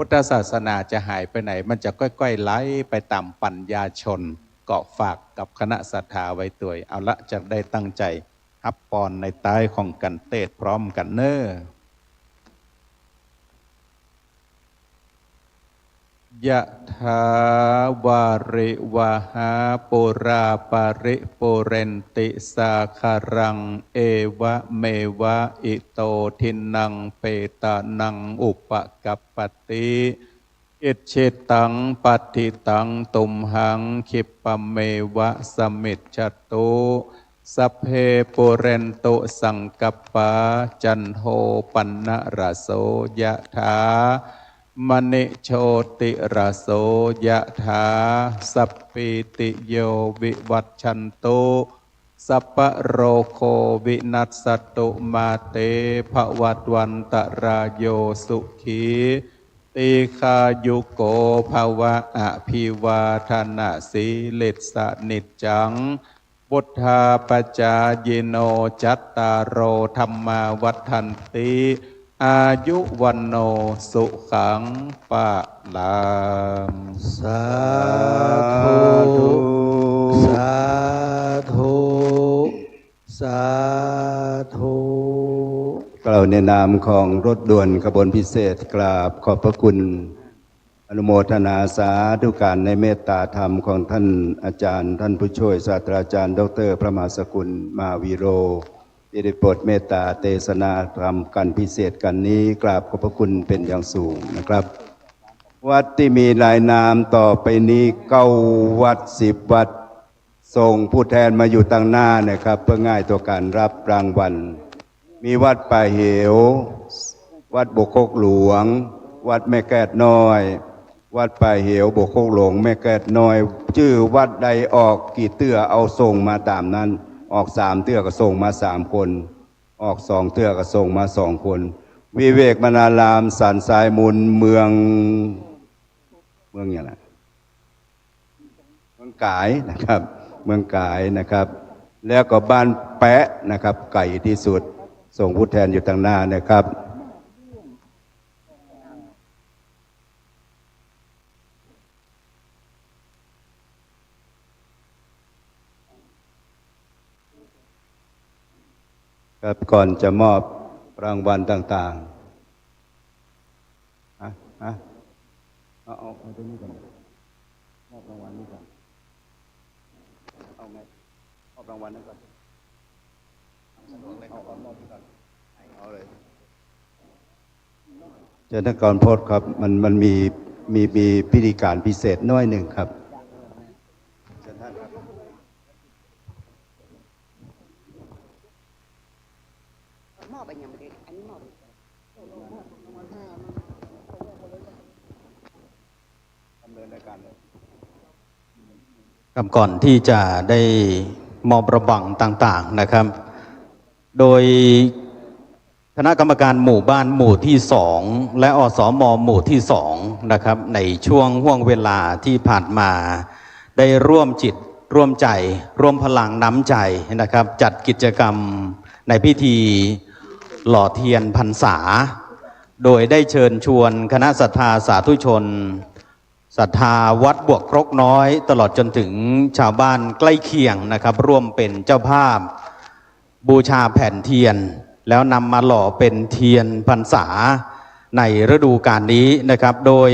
พุทธศาสนาจะหายไปไหนมันจะค่อยๆไหลไปตามปัญญาชนเกาะฝากกับคณะศรัทธาไว้ตัวเอาละจะได้ตั้งใจฮับปอนในใต้ของกันเทศพร้อมกันเนอ ยะถาวาริวหาปุราปาริปุเรนติสาคารังเอวะเมวะอิโตทินังเปตานังอุปกัปปติอิชิตังปัฏฐิตังตุมหังคิปะเมวะสมิจฉตุสัพเพปุเรนตุสังกัปปะจันโทปนนะระโสยะถา มณิโชติระโสยะถาสัพพิติโยวิวัชชันตุสัพพะโรโควินัสสตุมาเตภวัตวันตรายโยสุขีติคายุโกภวะอภิวาทนาสีลิสนิจจังพุทธาปจายโนจัตตารโอธรรมาวัฏันติอายุวันโนสุขังปะลัง สาธุสาธุสาธุ กล่าวในนามของรถด่วนขบวนพิเศษกราบขอบพระคุณอนุโมทนาสาธุการในเมตตาธรรมของท่านอาจารย์ท่านผู้ช่วยศาสตราจารย์ดร.พระมหาสกุลมาวีโรที่ได้โปรดเมตตาเทศนาธรรมกันพิเศษกันนี้กราบขอบพระคุณเป็นอย่างสูงนะครับวัดที่มีรายนามต่อไปนี้9 วัด10 วัดส่งผู้แทนมาอยู่ตั้งหน้านะครับเพื่อง่ายต่อการรับรางวัลมีวัดป่าเหววัดบกโคกหลวงวัดแม่แก้ดน้อยวัดป่าเหวบกโคกหลวงแม่แก้ดน้อยชื่อวัดใดออกกี่เตื้อเอาส่งมาตามนั้นออก3 เตื้อก็ส่งมา3 คนออก2 เตื้อก็ส่งมา2 คนวิเวกมณารามสันทรายมูลเมืองอย่างไรเมืองกายนะครับเมืองกายนะครับแล้วก็บ้านแปะนะครับไก่ที่สุดส่งผู้แทนอยู่ทางหน้านะครับครับก่อนจะมอบรางวัลต่างๆเอาตรงนี้ก่อนมอบรางวัลนี้ก่อนเอาไงมอบรางวัลนั้นก่อนเอาเลยเจริญกรโพธิ์ครับมันมีพิธีการพิเศษน้อยหนึ่งครับมอบไปยังไม่ได้อันนี้มอบครับก่อนที่จะได้มอบรางวัลต่างๆนะครับโดยคณะกรรมการหมู่บ้านหมู่ที่2และอสม.หมู่ที่2นะครับในช่วงห่วงเวลาที่ผ่านมาได้ร่วมจิตร่วมใจร่วมพลังน้ำใจนะครับจัดกิจกรรมในพิธีหล่อเทียนพรรษาโดยได้เชิญชวนคณะศรัทธาสาธุชนศรัทธาวัดบวกครกน้อยตลอดจนถึงชาวบ้านใกล้เคียงนะครับร่วมเป็นเจ้าภาพบูชาแผ่นเทียนแล้วนำมาหล่อเป็นเทียนพรรษาในฤดูกาลนี้นะครับโดย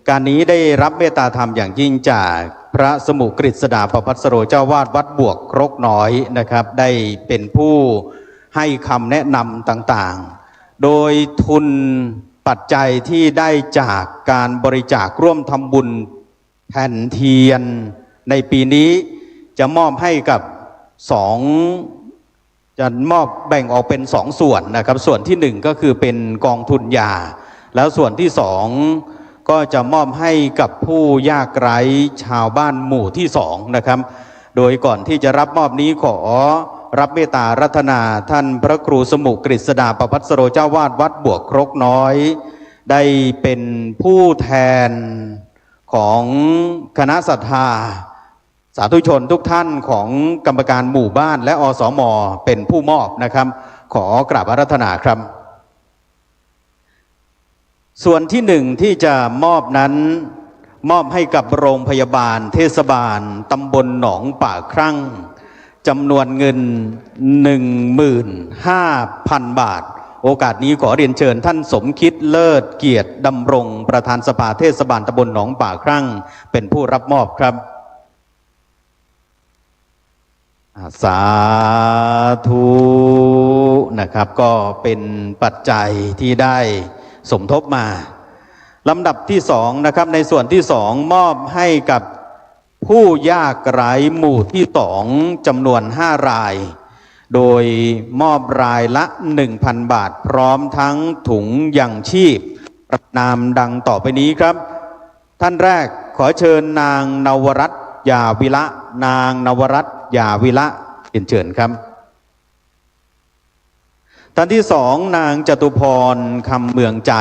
การนี้ได้รับเมตตาธรรมอย่างยิ่งจากพระสมุกฤษดาประภัสสโรเจ้าวาดวัดบวกครกน้อยนะครับได้เป็นผู้ให้คำแนะนำต่างๆโดยทุนปัจจัยที่ได้จากการบริจาคร่วมทำบุญแผ่นเทียนในปีนี้จะมอบให้กับจะมอบแบ่งออกเป็น2 ส่วนนะครับส่วนที่1ก็คือเป็นกองทุนยาแล้วส่วนที่2ก็จะมอบให้กับผู้ยากไร้ชาวบ้านหมู่ที่2นะครับโดยก่อนที่จะรับมอบนี้ขอรับเมตตารัตนาท่านพระครูสมุกฤษดาประภัสสโรเจ้าวาดวัดบวกครกน้อยได้เป็นผู้แทนของคณะศรัทธาสาธุชนทุกท่านของกรรมการหมู่บ้านและอสม.เป็นผู้มอบนะครับขอกราบอาราธนาครับส่วนที่1ที่จะมอบนั้นมอบให้กับโรงพยาบาลเทศบาลตำบลหนองป่าครั่งจำนวนเงิน 15,000 บาทโอกาสนี้ขอเรียนเชิญท่านสมคิดเลิศเกียรติดำรงประธานสภาเทศบาลตำบลหนองป่าครั่งเป็นผู้รับมอบครับสาธุนะครับก็เป็นปัจจัยที่ได้สมทบมาลำดับที่2นะครับในส่วนที่2มอบให้กับผู้ยากไร้หมู่ที่2จำนวน5 รายโดยมอบรายละ 1,000 บาทพร้อมทั้งถุงยังชีพ ประนามดังต่อไปนี้ครับท่านแรกขอเชิญนางนวรัตน์ยาวิระนางนวรัตน์ยาวิระเรียนเชิญครับท่านที่สองนางจตุพรคำเมืองใจ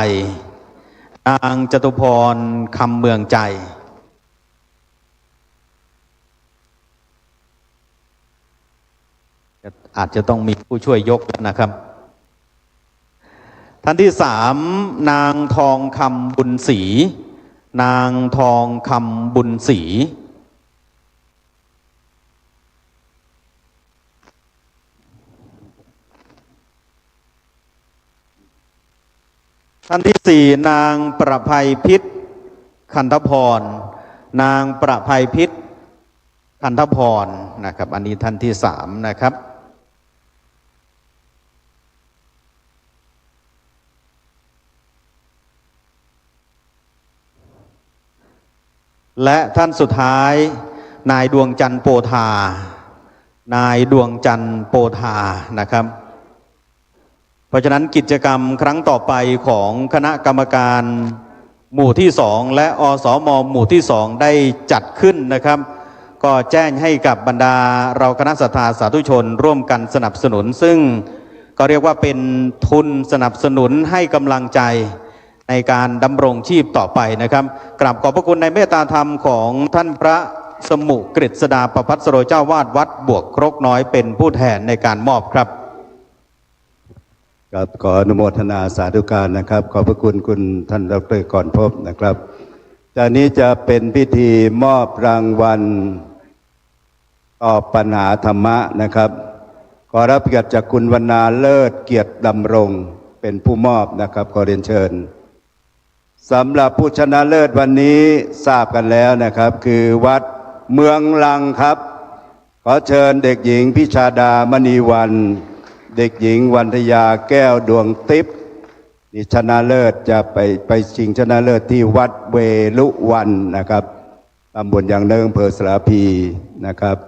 นางจตุพรคำเมืองใจอาจจะต้องมีผู้ช่วยยกนะครับท่านที่สามนางทองคำบุญศรีนางทองคำบุญศรีท่านที่สี่นางประภัยพิษคันธพรนางประภัยพิษคันธพรนะครับอันนี้ท่านที่สามนะครับและท่านสุดท้ายนายดวงจันทร์โปธานายดวงจันทร์โปธานะครับเพราะฉะนั้นกิจกรรมครั้งต่อไปของคณะกรรมการหมู่ที่สองและอสมหมู่ที่สองได้จัดขึ้นนะครับก็แจ้งให้กับบรรดาเราคณะศรัทธาสาธุชนร่วมกันสนับสนุนซึ่งก็เรียกว่าเป็นทุนสนับสนุนให้กำลังใจในการดำรงชีพต่อไปนะครับกราบขอบพระคุณในเมตตาธรรมของท่านพระสมุกฤษดาประภัสสโรเจ้าวาดวัดบวกครกน้อยเป็นผู้แทนในการมอบครับครับขออนุโมทนาสาธุการนะครับขอบพระคุณคุณท่านดร.ก่อนพบนะครับจากนี้จะเป็นพิธีมอบรางวัลตอบปัญหาธรรมะนะครับขอรับเกียรติจากคุณวรรณาเลิศเกียรติดำรงเป็นผู้มอบนะครับขอเรียนเชิญสำหรับผู้ชนะเลิศวันนี้ทราบกันแล้วนะครับคือวัดเมืองลังครับขอเชิญเด็กหญิงพิชาดามณีวันเด็กหญิงวันทยาแก้วดวงทิพย์นี่ชนะเลิศจะไปชิงชนะเลิศที่วัดเวลุวันนะครับตำบลยางเนิงอำเภอสระพีนะครับ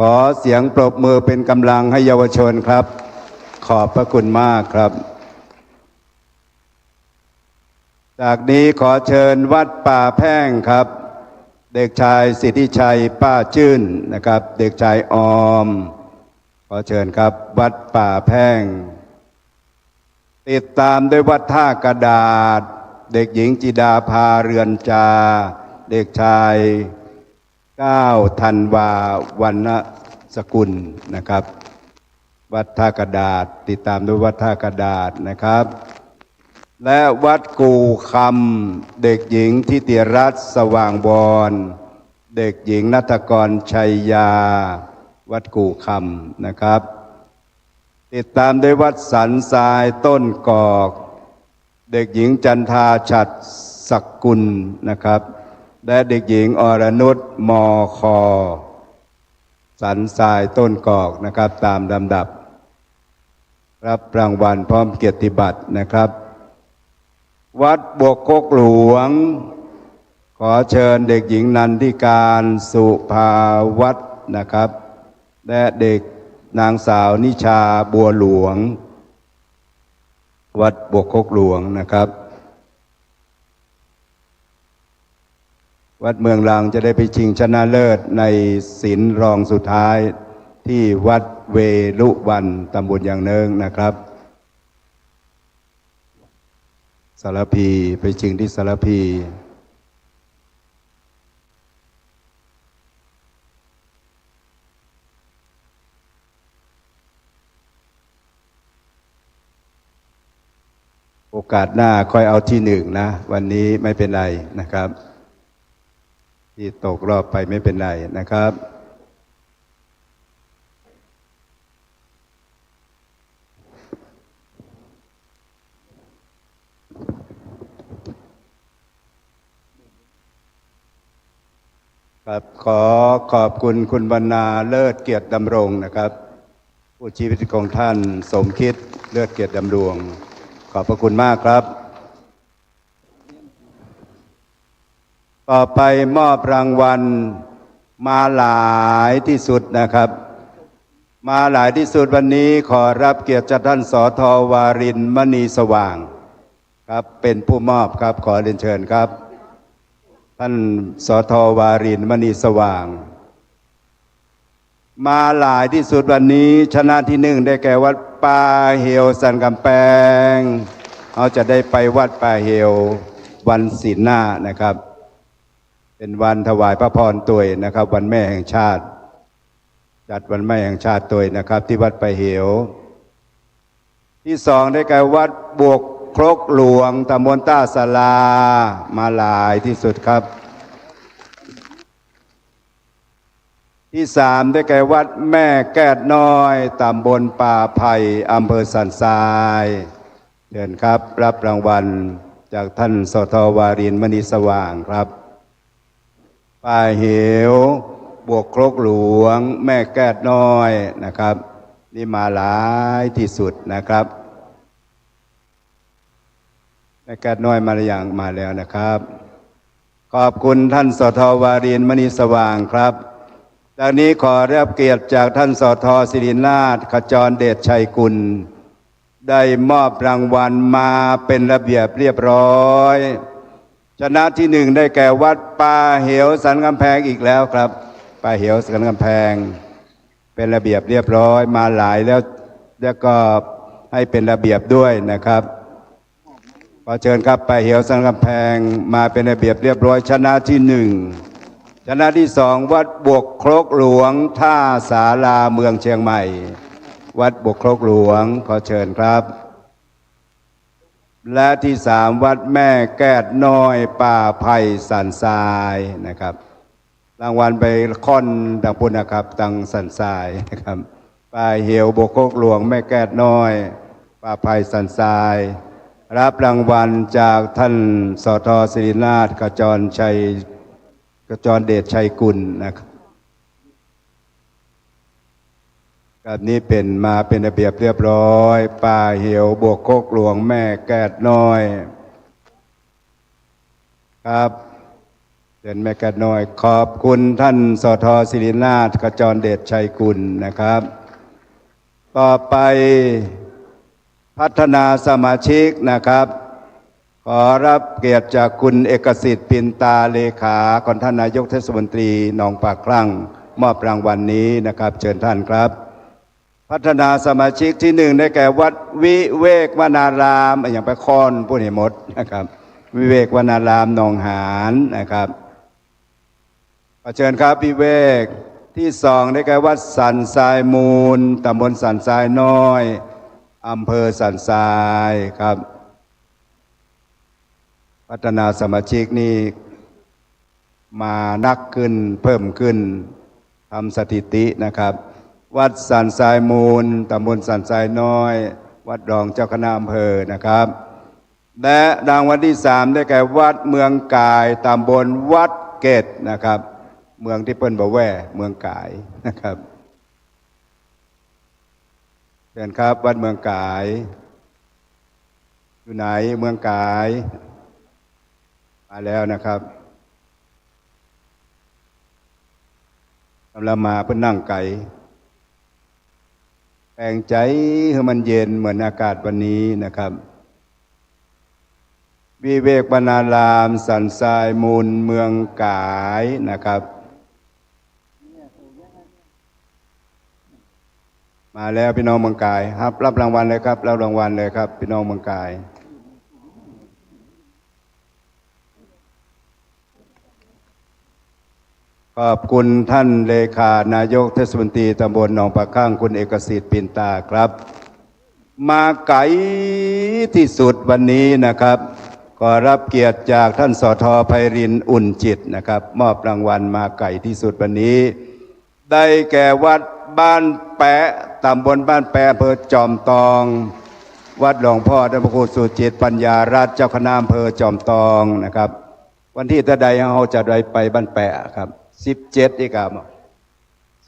ขอเสียงปรบมือเป็นกำลังให้เยาวชนครับขอบพระคุณมากครับจากนี้ขอเชิญวัดป่าแพ่งครับเด็กชายสิทธิชัยป้าชื่นนะครับเด็กชายออมขอเชิญครับวัดป่าแพ่งติดตามด้วยวัดท่ากระดาษเด็กหญิงจิดาภาเรือนจาเด็กชาย9 ธันวาวรรณสกุลนะครับวัดท่ากระดาษติดตามด้วยวัดท่ากระดาษนะครับและวัดกู่คำเด็กหญิงทิติรัตน์สว่างบอนเด็กหญิงณัฐกรชัยยาวัดกู่คำนะครับติดตามด้วยวัดสันทรายต้นกอกเด็กหญิงจันทาฉัตรสกุลนะครับและเด็กหญิงอรนุชมคสันทรายต้นกอกนะครับตามลำดับรับรางวัลพร้อมเกียรติบัตรนะครับวัดบวกโคกหลวงขอเชิญเด็กหญิงนันทิการสุภาวัฒน์นะครับและเด็กนางสาวนิชาบัวหลวงวัดบวกโคกหลวงนะครับวัดเมืองลางจะได้ไปชิงชนะเลิศในศิลป์รองสุดท้ายที่วัดเวลุวันตำบลยางเนิงนะครับสารพีไปชิงที่สารพีโอกาสหน้าค่อยเอาที่หนึ่งนะวันนี้ไม่เป็นไรนะครับที่ตกรอบไปไม่เป็นไรนะครับครับขอขอบคุณคุณวรรณาเลิศเกียรติดำรงนะครับผู้ชีวิตของท่านสมคิดเลิศเกียรติดำรงขอบพระคุณมากครับต่อไปมอบรางวัล มาหลายที่สุดนะครับมาหลายที่สุดวันนี้ขอรับเกียรติจากท่านสท.วารินทร์มณีสว่างครับเป็นผู้มอบครับขอเรียนเชิญครับท่านสท.วารินทร์มณีสว่างมาหลายที่สุดวันนี้ชนะที่หนึ่งได้แก่วัดป่าเหวสันกำแพงเราจะได้ไปวัดป่าเหววันศีลหน้านะครับเป็นวันถวายพระพรตวยนะครับวันแม่แห่งชาติจัดวันแม่แห่งชาติตวยนะครับที่วัดป่าเหวที่สองได้แก่วัดบวกครกหลวงตำบลต้าสลามาหลายที่สุดครับที่สามได้แก่วัดแม่แก้ดน้อยตำบลป่าไผ่อำเภอสันทรายเชิญครับรับรางวัลจากท่านสท.วารินทร์มณีสว่างครับป่าเหวบวกครกหลวงแม่แก้ดน้อยนะครับนี่มาหลายที่สุดนะครับแม่แก้ดน้อยมาหรือยังมาแล้วนะครับขอบคุณท่านสท.วารินทร์มณีสว่างครับจากนี้ขอรับเกียรติจากท่านสท.ศิรินาถขจรเดชชัยกุลได้มอบรางวัลมาเป็นระเบียบเรียบร้อยชนะที่หนึ่งได้แก่วัดป่าเหวสันกำแพงอีกแล้วครับป่าเหวสันกำแพงเป็นระเบียบเรียบร้อยมาหลายแล้วก็ให้เป็นระเบียบด้วยนะครับขอเชิญครับป่าเหวสันกำแพงมาเป็นระเบียบเรียบร้อยชนะที่หนึ่งชนะที่สองวัดบวกครกหลวงท่าศาลาเมืองเชียงใหม่วัดบวกครกหลวงขอเชิญครับและที่สามวัดแม่แก้ดน้อยป่าไผ่สันทรายนะครับรางวัลไปค่อนดังพุทธนะครับตังสันทรายนะครับป่าเหวบวกครกหลวงแม่แก้ดน้อยป่าไผ่สันทรายรับรางวัลจากท่านสท.ศิรินาถขจรเดชชัยกุลนะครับกับนี้เป็นมาเป็นระเบียบเรียบร้อยป่าเหวบวกโคกหลวงแม่แก้ดน้อยครับเป็นแม่แก้ดน้อยขอบคุณท่านสท.ศิรินาถขจรเดชชัยกุลนะครับต่อไปพัฒนาสมาชิกนะครับขอรับเกียรติจากคุณเอกสิทธิ์ปินตาเลขาของท่านนายกเทศมนตรีหนองปากคลั่งมอบรางวัลนี้นะครับเชิญท่านครับพัฒนาสมาชิกที่หนึ่งได้แก่วัดวิเวกวนารามอย่างไปค้อนผู้เห็นหมดนะครับวิเวกวนารามหนองหานนะครับขอเชิญครับวิเวกที่สองได้แก่วัดสันทรายมูลตำบลสันทรายน้อยอำเภอสันทรายครับพัฒนาสมาชิกนี่มานักขึ้นเพิ่มขึ้นทำสถิตินะครับวัดสันทรายมูลตำบลสันทรายน้อยวัดรองเจ้าคณะอำเภอนะครับและรางวัลที่สามได้แก่วัดเมืองกายตำบลวัดเกตนะครับเมืองที่เปิ้นบ่แว่เมืองกายนะครับเชิญครับวัดเมืองกายอยู่ไหนเมืองกายมาแล้วนะครับกำลังมาเพื่อนั่งไก่แปลงใจให้มันเย็นเหมือนอากาศวันนี้นะครับวิเวกวนารามสันทรายมูลเมืองกายนะครับมาแล้วพี่น้องเมืองกายครับรับรางวัลเลยครับรับรางวัลเลยครับพี่น้องเมืองกายขอบคุณท่านเลขานายกเทศมนตรีตำบลหนองปากข้างคุณเอกสิทธิ์ปินตาครับมาไกลที่สุดวันนี้นะครับขอรับเกียรติจากท่านสท.ไพรินทร์อุ่นจิตนะครับมอบรางวัลมาไกลที่สุดวันนี้ได้แก่วัดบ้านแปะตำบลบ้านแปะอำเภอจอมตองวัดหลวงพ่อท่านพระครูสุจิตปัญญารัตน์เจ้าคณะอำเภอจอมตองนะครับวันที่ใดเราจะได้ไปบ้านแปะครับ17อีกครับ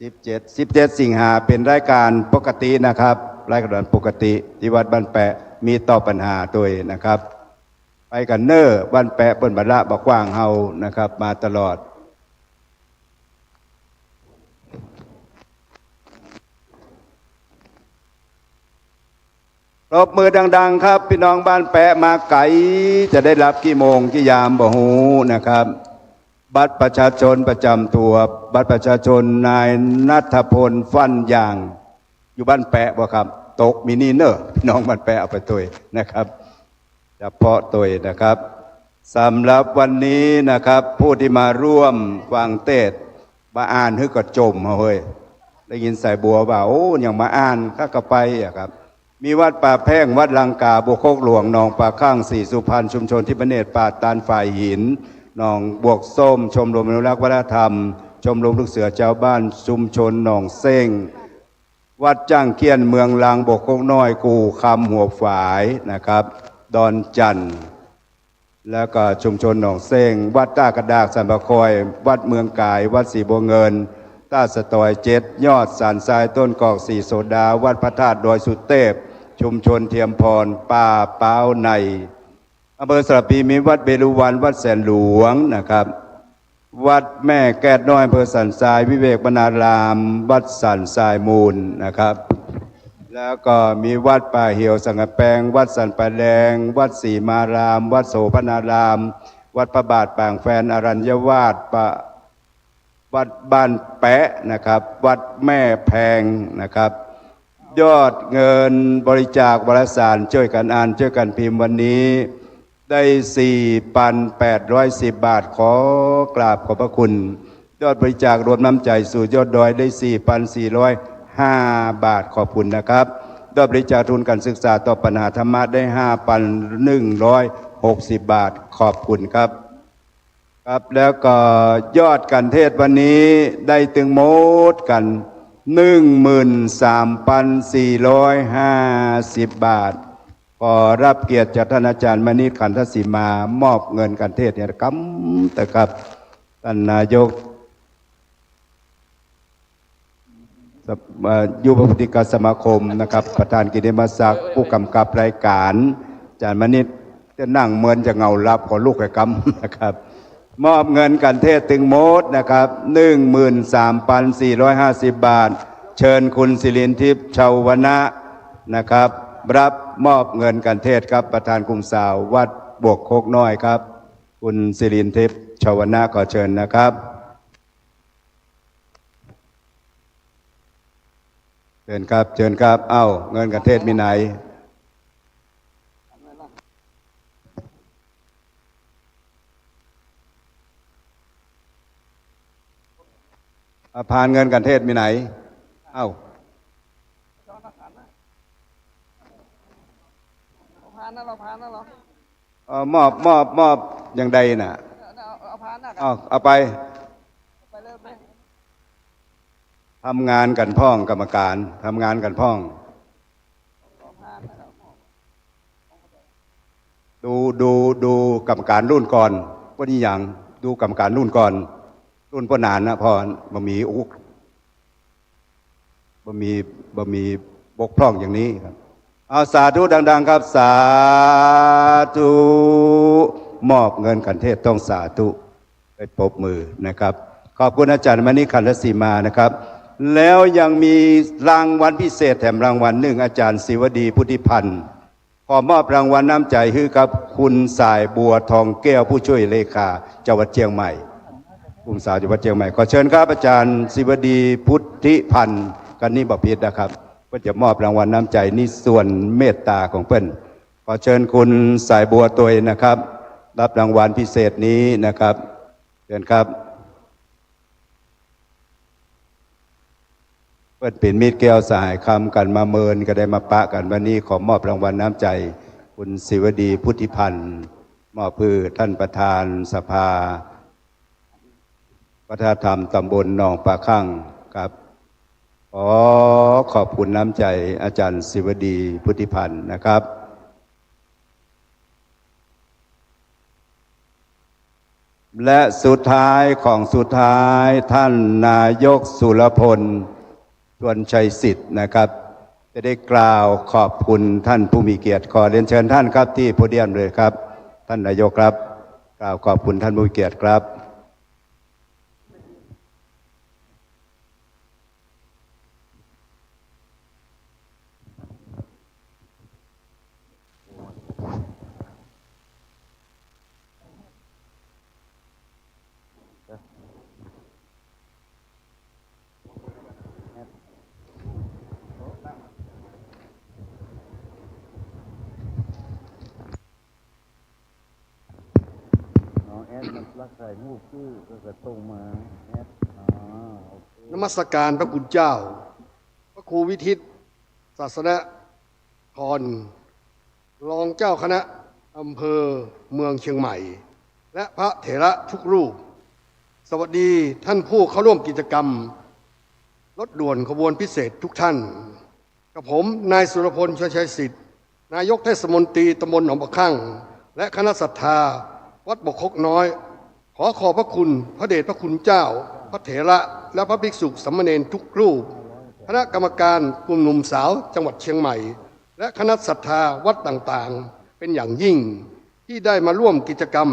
17สิงหาเป็นรายการปกตินะครับรายการปกติที่วัดบ้านแปะมีตอบปัญหาตัวนะครับไปกันเนอร์บ้านแปะเปิ้นบรรละบอกกว้างเฮานะครับมาตลอด รบมือดังๆครับพี่น้องบ้านแปะมาไก่จะได้รับกี่โมงกี่ยามบ่ฮู้นะครับ บัตรประชาชนประจำตัวบัตรประชาชนนายณัฐพลฟั่นยางอยู่บ้านแปะบ่ครับตกมินิเนอร์พี่น้องบ้านแปะเอาไปตัวนะครับเฉพาะตัวนะครับสำหรับวันนี้นะครับผู้ที่มาร่วมฟังเทศน์มาอ่านฮึกกระจมเฮ้ยได้ยินสายบัวว่าโอ้ยังมาอ่านข้าก็ไปอะครับมีวัดป่าแพ่งวัดลังกาบุโคกหลวงหนองป่าข้างสี่สุพรรณชุมชนที่พระเนตรป่าตาลฝ่ายหินหนองบวกส้มชมรมอนุรักษ์วัฒนธรรมชมรมลูกเสือชาวบ้านชุมชนหนองเซ้งวัดจ้างเคียนเมืองลางบกโคกน้อยกูคำหัวฝายนะครับดอนจันทร์แล้วก็ชุมชนหนองเซ้งวัดต้ากระดากสันปะคอยวัดเมืองกายวัดสีบัวเงินต้าสตอยเจ็ดยอดสันทรายต้นกอกสีโซดาวัดพระธาตุดอยสุเทพชุมชนเทียมพรป่าเป้าในอำเภอสระพีมีวัดเบรุวันวัดแสนหลวงนะครับวัดแม่แก้ดน้อยอำเภอสันทรายวิเวกบรรณารามวัดสันทรายมูลนะครับแล้วก็มีวัดป่าเหี่ยวสังกะแปงวัดสันป่าแดงวัดศรีมารามวัดโสพนารามวัดพระบาทปางแฟนอรัญญวาสวัดบ้านแปะนะครับวัดแม่แพงนะครับยอดเงินบริจาควารสารช่วยกันอ่านช่วยกันพิมพ์วันนี้ได้ 4,810 บาทขอกราบขอบพระคุณยอดบริจาครวมน้ำใจสู่ยอดดอยได้ 4,405 บาทขอบคุณนะครับยอดบริจาคทุนการศึกษาต่อปัญหาธรรมะได้ 5,160 บาทขอบคุณครับครับแล้วก็ยอดการเทศวันนี้ได้ถึงหมดกัน 13,450 บาทขอรับเกียรติจากท่านอาจารย์มณิษฐ์ขันธสีมามอบเงินการเทศเนี่ยแต่ครับท่านนายกยุวพุทธิกสมาคมนะครับประธานกิติมศักดิ์ผู้กำกับรายการอาจารย์มณิษฐ์จะนั่งเหมือนจะเงารับขอลูกให้กำนะครับมอบเงินการเทศถึงหมดนะครับ 13,450 บาทเชิญคุณศิรินทิพย์ชาวนะนะครับรับมอบเงินการเทศครับประธานกลุ่มสาววัดบวกโคกน้อยครับคุณศิรินทิพย์ชาวนะขอเชิญนะครับเชิญครับเชิญครับเอ้าเงินการเทศมีไหนผ่านเงินการเทศมีไหนเอ้ามอบอย่างใดน่ะเอาไปทำงานกันพ้องกรรมการทำงานกันพ้องดูกรรมการรุ่นก่อนว่านี่อย่างดูกรรมการรุ่นก่อนรุ่นพ่อนานนะพ่อบะหมี่อุกบะหมี่บกพร่องอย่างนี้ครับเอาสาธุดังๆครับสาธุมอบเงินกันเทศต้องสาธุไปปรบมือนะครับขอบคุณอาจารย์มณิษฐ์ขันธสีมานะครับแล้วยังมีรางวัลพิเศษแถมรางวัลหนึ่งอาจารย์ศิวดีพุทธิพันธ์ขอมอบรางวัลน้ำใจให้กับคุณสายบัวทองแก้วผู้ช่วยเลขาจังหวัดเชียงใหม่กลุ่มสาวจังหวัดเชียงใหม่ขอเชิญครับอาจารย์ศิวดีพุทธิพันธ์กันนี่บอกผิดนะครับก็จะมอบรางวัลน้ำใจนี่ส่วนเมตตาของเพิ่นขอเชิญคุณสายบัวตัวเองนะครับรับรางวัลพิเศษนี้นะครับเชิญครับเปิดปิ่นมิตรแก้วสหายคำกันมาเมินก็ได้มาปะกันวันนี้ขอมอบรางวัลน้ำใจคุณศิวดีพุทธิพันธ์มอบเพื่อท่านประธานสภาวัฒนธรรมตำบลหนองปลาข้างครับขอบคุณน้ำใจอาจารย์ศิวดีพุทธิพันธ์นะครับและสุดท้ายของสุดท้ายท่านนายกสุรพลชวนชัยสิทธิ์นะครับจะได้กล่าวขอบคุณท่านผู้มีเกียรติขอเรียนเชิญท่านครับที่โพเดียมเลยครับท่านนายกครับกล่าวขอบคุณท่านผู้มีเกียรติครับ นมัสการพระคุณเจ้าพระครูวิทิตศาสนพรรองเจ้าคณะอำเภอเมืองเชียงใหม่และพระเถระทุกรูปสวัสดีท่านผู้เข้าร่วมกิจกรรมรถด่วนขบวนพิเศษทุกท่านกับผมนายสุรพลชัยสิทธิ์นายกเทศมนตรีตำบลหนองปะคั่งและคณะศรัทธาวัดบกคกน้อยขอพระคุณพระเดชพระคุณเจ้าพระเถระและพระภิกษุสามเณรทุกรูปคณะกรรมการกลุ่มหนุ่มสาวจังหวัดเชียงใหม่และคณะศรัทธาวัดต่างๆเป็นอย่างยิ่งที่ได้มาร่วมกิจกรรม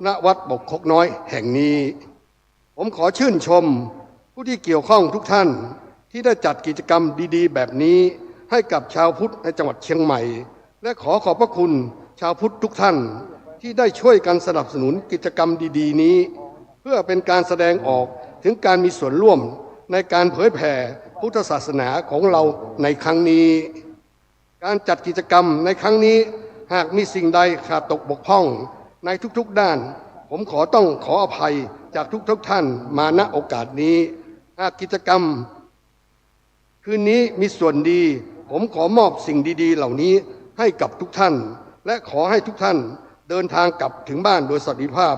ณวัดบกคกน้อยแห่งนี้ผมขอชื่นชมผู้ที่เกี่ยวข้องทุกท่านที่ได้จัดกิจกรรมดีๆแบบนี้ให้กับชาวพุทธในจังหวัดเชียงใหม่และขอบพระคุณชาวพุทธทุกท่านที่ได้ช่วยกันสนับสนุนกิจกรรมดีๆนี้เพื่อเป็นการแสดงออกถึงการมีส่วนร่วมในการเผยแผ่พุทธศาสนาของเราในครั้งนี้การจัดกิจกรรมในครั้งนี้หากมีสิ่งใดขาดตกบกพร่องในทุกๆด้านผมต้องขออภัยจากทุกท่านมาณโอกาสนี้หากกิจกรรมคืนนี้มีส่วนดีผมขอมอบสิ่งดีๆเหล่านี้ให้กับทุกท่านและขอให้ทุกท่านเดินทางกลับถึงบ้านโดยสวัสดิภาพ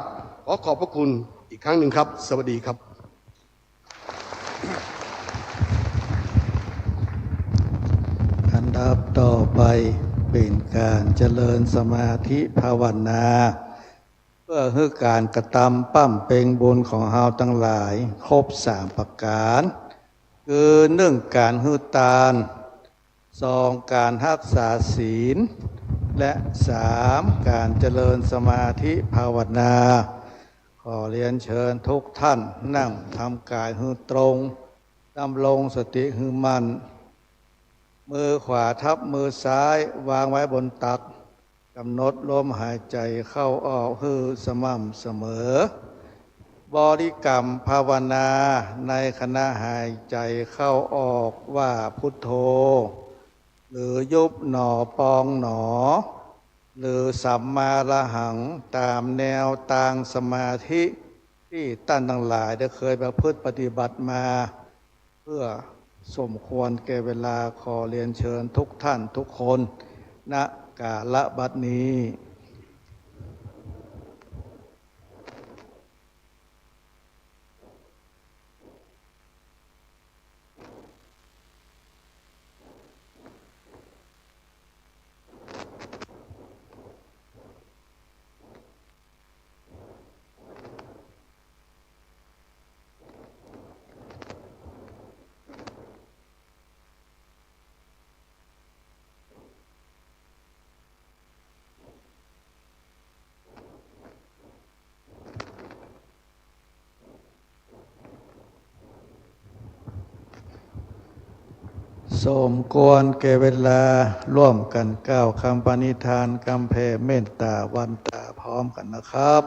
ขอบพระคุณอีกครั้งหนึ่งครับสวัสดีครับอันดับต่อไปเป็นการเจริญสมาธิภาวนาเพื่อให้การกระทำปั้มเป่งบุญของเฮาทั้งหลายครบ3ประการคือ1การให้ทาน2การรักษาศีลและ3การเจริญสมาธิภาวนาขอเรียนเชิญทุกท่านนั่งทำกายให้ตรงดำรงสติให้มั่นมือขวาทับมือซ้ายวางไว้บนตักกำหนดลมหายใจเข้าออกให้สม่ำเสมอบริกรรมภาวนาในขณะหายใจเข้าออกว่าพุทโธหรือยุบหนอปองหนอหรือสัมมาระหังตามแนวทางสมาธิที่ท่านทั้งหลายได้เคยประพฤติปฏิบัติมาเพื่อสมควรแก่เวลาขอเรียนเชิญทุกท่านทุกคนณกาลบัดนี้สมควรแก่เวลาร่วมกันกล่าวคำปณิธานกำแผ่เมตตาวันตาพร้อมกันนะครับ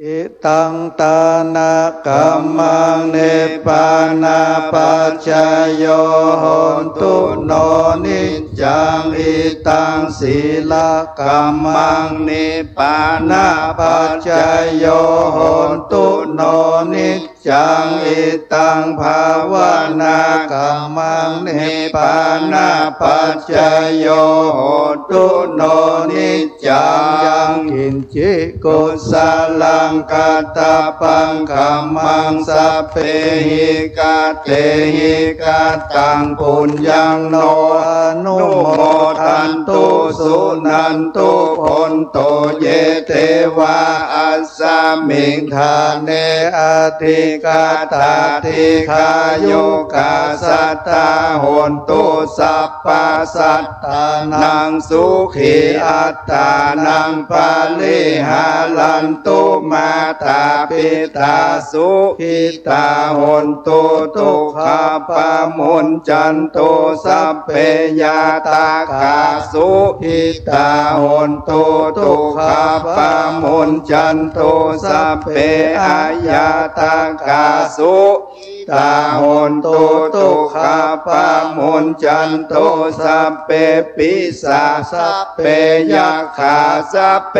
อิตังตานากัมมังเนปานาปัจจายโยโหนตุโนนิจังอิตังศีลกัมมังเนปานาปัจจายโยโหนตุโนนิจังอิตังภาวนากัมมังเนปานาปัจจายโยโหนตุโนนิจังยังกินจิกุสลังกัตตปังคัมมังสัพเพหิกาเตหิกาตังปุญญังโนอนุโมทันตุสุนันตุพนโตเยเทวาอัสสมิงทาเนอธิกาตาธิคายุกาสัตตาโหนตุสัพพสัตตานังสุขีอัตตานังปาลิหาลันตุมาตาปิตาสุขิตาโหนตุทุกขปามุนจันตุสัพเพยาตาขาสุขิตาโหนตุทุกขปามุนจันตุสัพเพอายาตา กาสุตาหนตุทุกขปามุนจันโตสัพเปปิสาสัพเปยัคขาสัพเป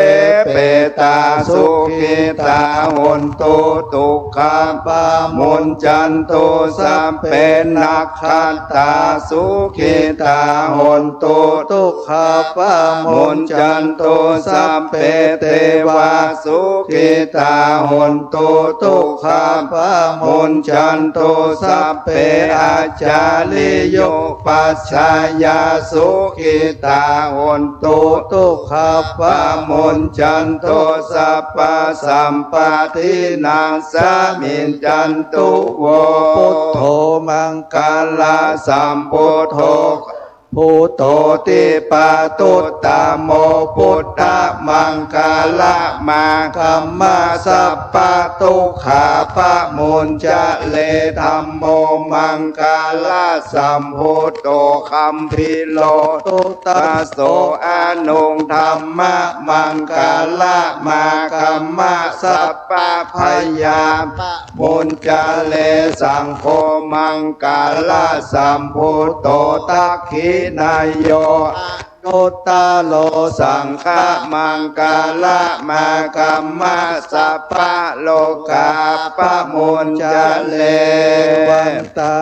เปตาสุขิตาหนตุทุกขปามุนจันโตสัพเปนักขัตตาสุขิตาหนตุทุกขปามุนจันโตสัพเปเทวาสุขิตาหนตุทุกขปามุนจันโตสัพเพอาจาริโยปัสสายาสุขิตาหนตุทุกขปามุนจันโตสัพพสัมปทินังสามินจันตุโวพุทโธมังคลาสัมพุทโธพุทโธติปาตุตตโมพุทธมังคละมาคัมมาสัพพะทุกขาปะมุนจะเลธัมโมมังคละสัมพุทโธคัมภิโลตุตัสโสอานุงธัมมะมังคละมาคัมมาสัพพะพยามุนจะเลสังโฆมังคละสัมพุทโธตักขินายโยโนตาโลสังฆมังคละมาคัมมาสัพพะโลกาปะมุนจะเลวันตา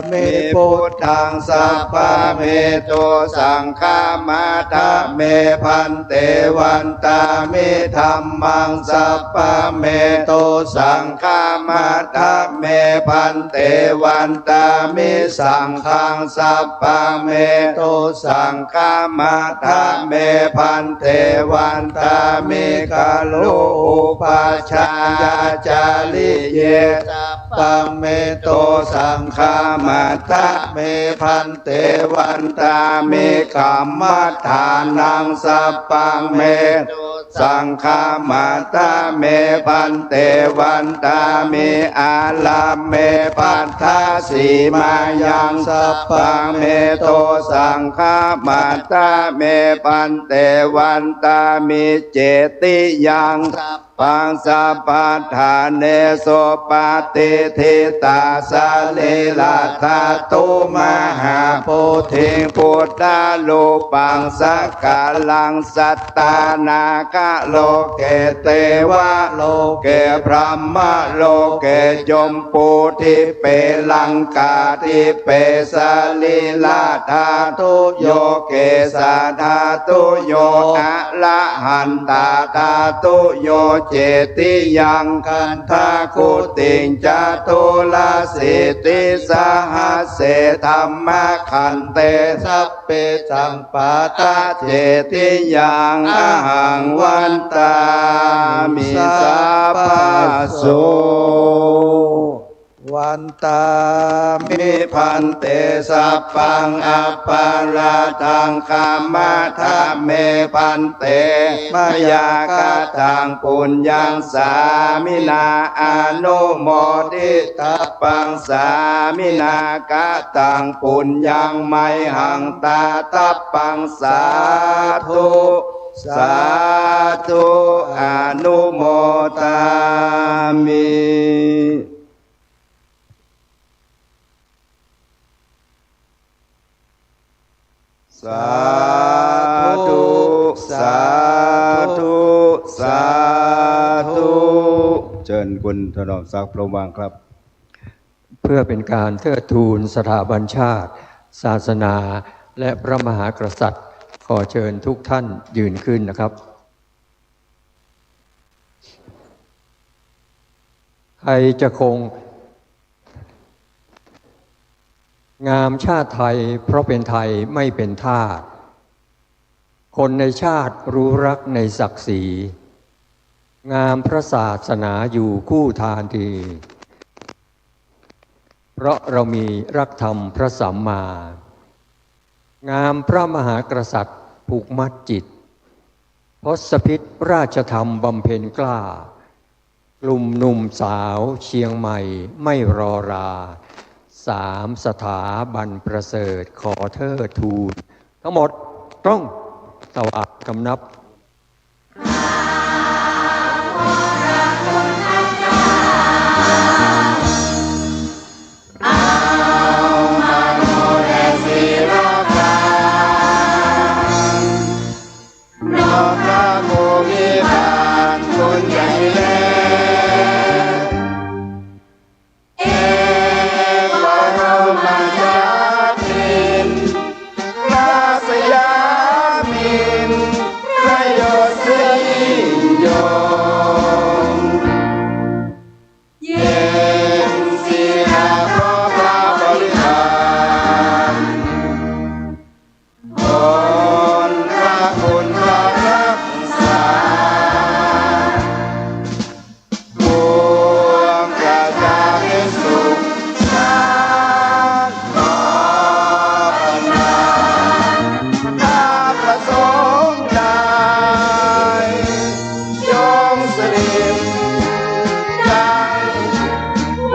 เมพุทธังสัพพะเมโตสังฆมาทะเมพันเตวันตาเมธัมมังสัพพะเมโตสังฆมาทะเมพันเตวันตาเมสังฆังสัพพะเมโตสังฆมาทะเมพันเทวันตาเมกาโลอุปาชายาจาริเยปัมเมโตสังฆามาทะเมพันเตวันตาเมขามมาทานังสัพพังเมสังฆามาทะเมพันเตวันตาเมอาลาเมปัฏฐาสีมายังสัพพังเมโตสังฆามาทะเมปันเตวันตามิเจติยังปังสัพพะทาเนโสปาติทิตาสะเลลาธาตุมหาโพธิพุทธาลูปังสักกาลังสัตตานาคะโลเกเตวะโลเกพระมะโลเกจมปูทิเปลังกาทิเปสะลีลาธาตุโยเกสาธาตุโยอะละหันตาธาตุโยเจติยังคันธาคุติงจตุลาสิติสหัสเสธัมมะขันเตสัพเพสัมปาตาเจติยังอหังวันตามิสัพพะโสวันตามิพันเตสัพพังอัปปาราทังคามาทะเมพันเตมยากาทังปุญญังสามินาอนุโมทิตัพปังสามินากาทังปุญญังไมหังตาตัพปังสาธุสาธุอนุโมทามิสาธุสาธุสาธุเชิญคุณถนอมศักดิ์พรหมวังครับเพื่อเป็นการเทิดทูนสถาบันชาติศาสนาและพระมหากษัตริย์ขอเชิญทุกท่านยืนขึ้นนะครับใครจะคงงามชาติไทยเพราะเป็นไทยไม่เป็นทาสคนในชาติรู้รักในศักดิ์ศรีงามพระศาสนาอยู่คู่ทานทีเพราะเรามีรักธรรมพระสัมมางามพระมหากษัตริย์ผูกมัดจิตพศพิษราชธรรมบำเพ็ญกล้ากลุ่มหนุ่มสาวเชียงใหม่ไม่รอรา3สถาบันประเสริฐขอเทิดทูนทั้งหมดต้องสวัสดิ์คำนับพระคุณเจ้า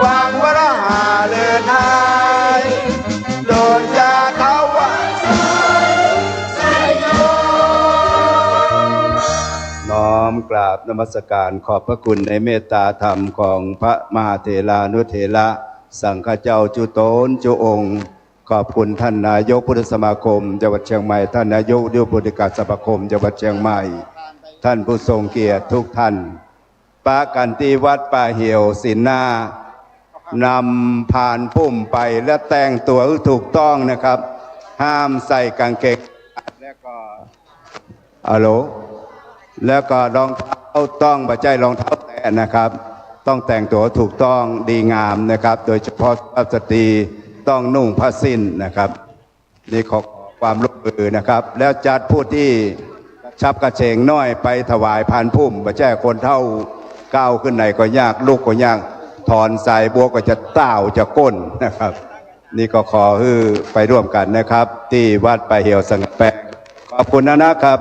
วางวรหาเลินหายโดนยาเขาว่าน้อมกราบนมัสการขอบพระคุณในเมตตาธรรมของพระมหาเถรานุเถระสังฆเจ้าจุโตนจุองค์ขอบคุณท่านนายกพุทธสมาคมจังหวัดเชียงใหม่ท่านนายกดิวพุทธกาสมาคมจังหวัดเชียงใหม่ท่านผู้ทรงเกียรติทุกท่านปะกันที่วัดป่าเหี่ยวศิลนานำผ่านพุ่มไปและแต่งตัวถูกต้องนะครับห้ามใส่กางเกงแล้วก็แล้วก็รองเท้าต้องบ่ใช่รองเท้าแตะนะครับต้องแต่งตัวถูกต้องดีงามนะครับโดยเฉพาะสตรีต้องนุ่งผ้าสิ้นนะครับนี่ขอความร่วมมือนะครับแล้วจัดผู้ที่ชับกระเฉงน้อยไปถวายพานพุ่มบ่ใช่คนเท่าก้าวขึ้นไหนก็ยากลูกก็ยากถอนสายบัวก็จะต้าวจะก้นนะครับนี่ก็ขอไปร่วมกันนะครับที่วัดป่าเหี่ยวสังแปะขอบคุณนะครับ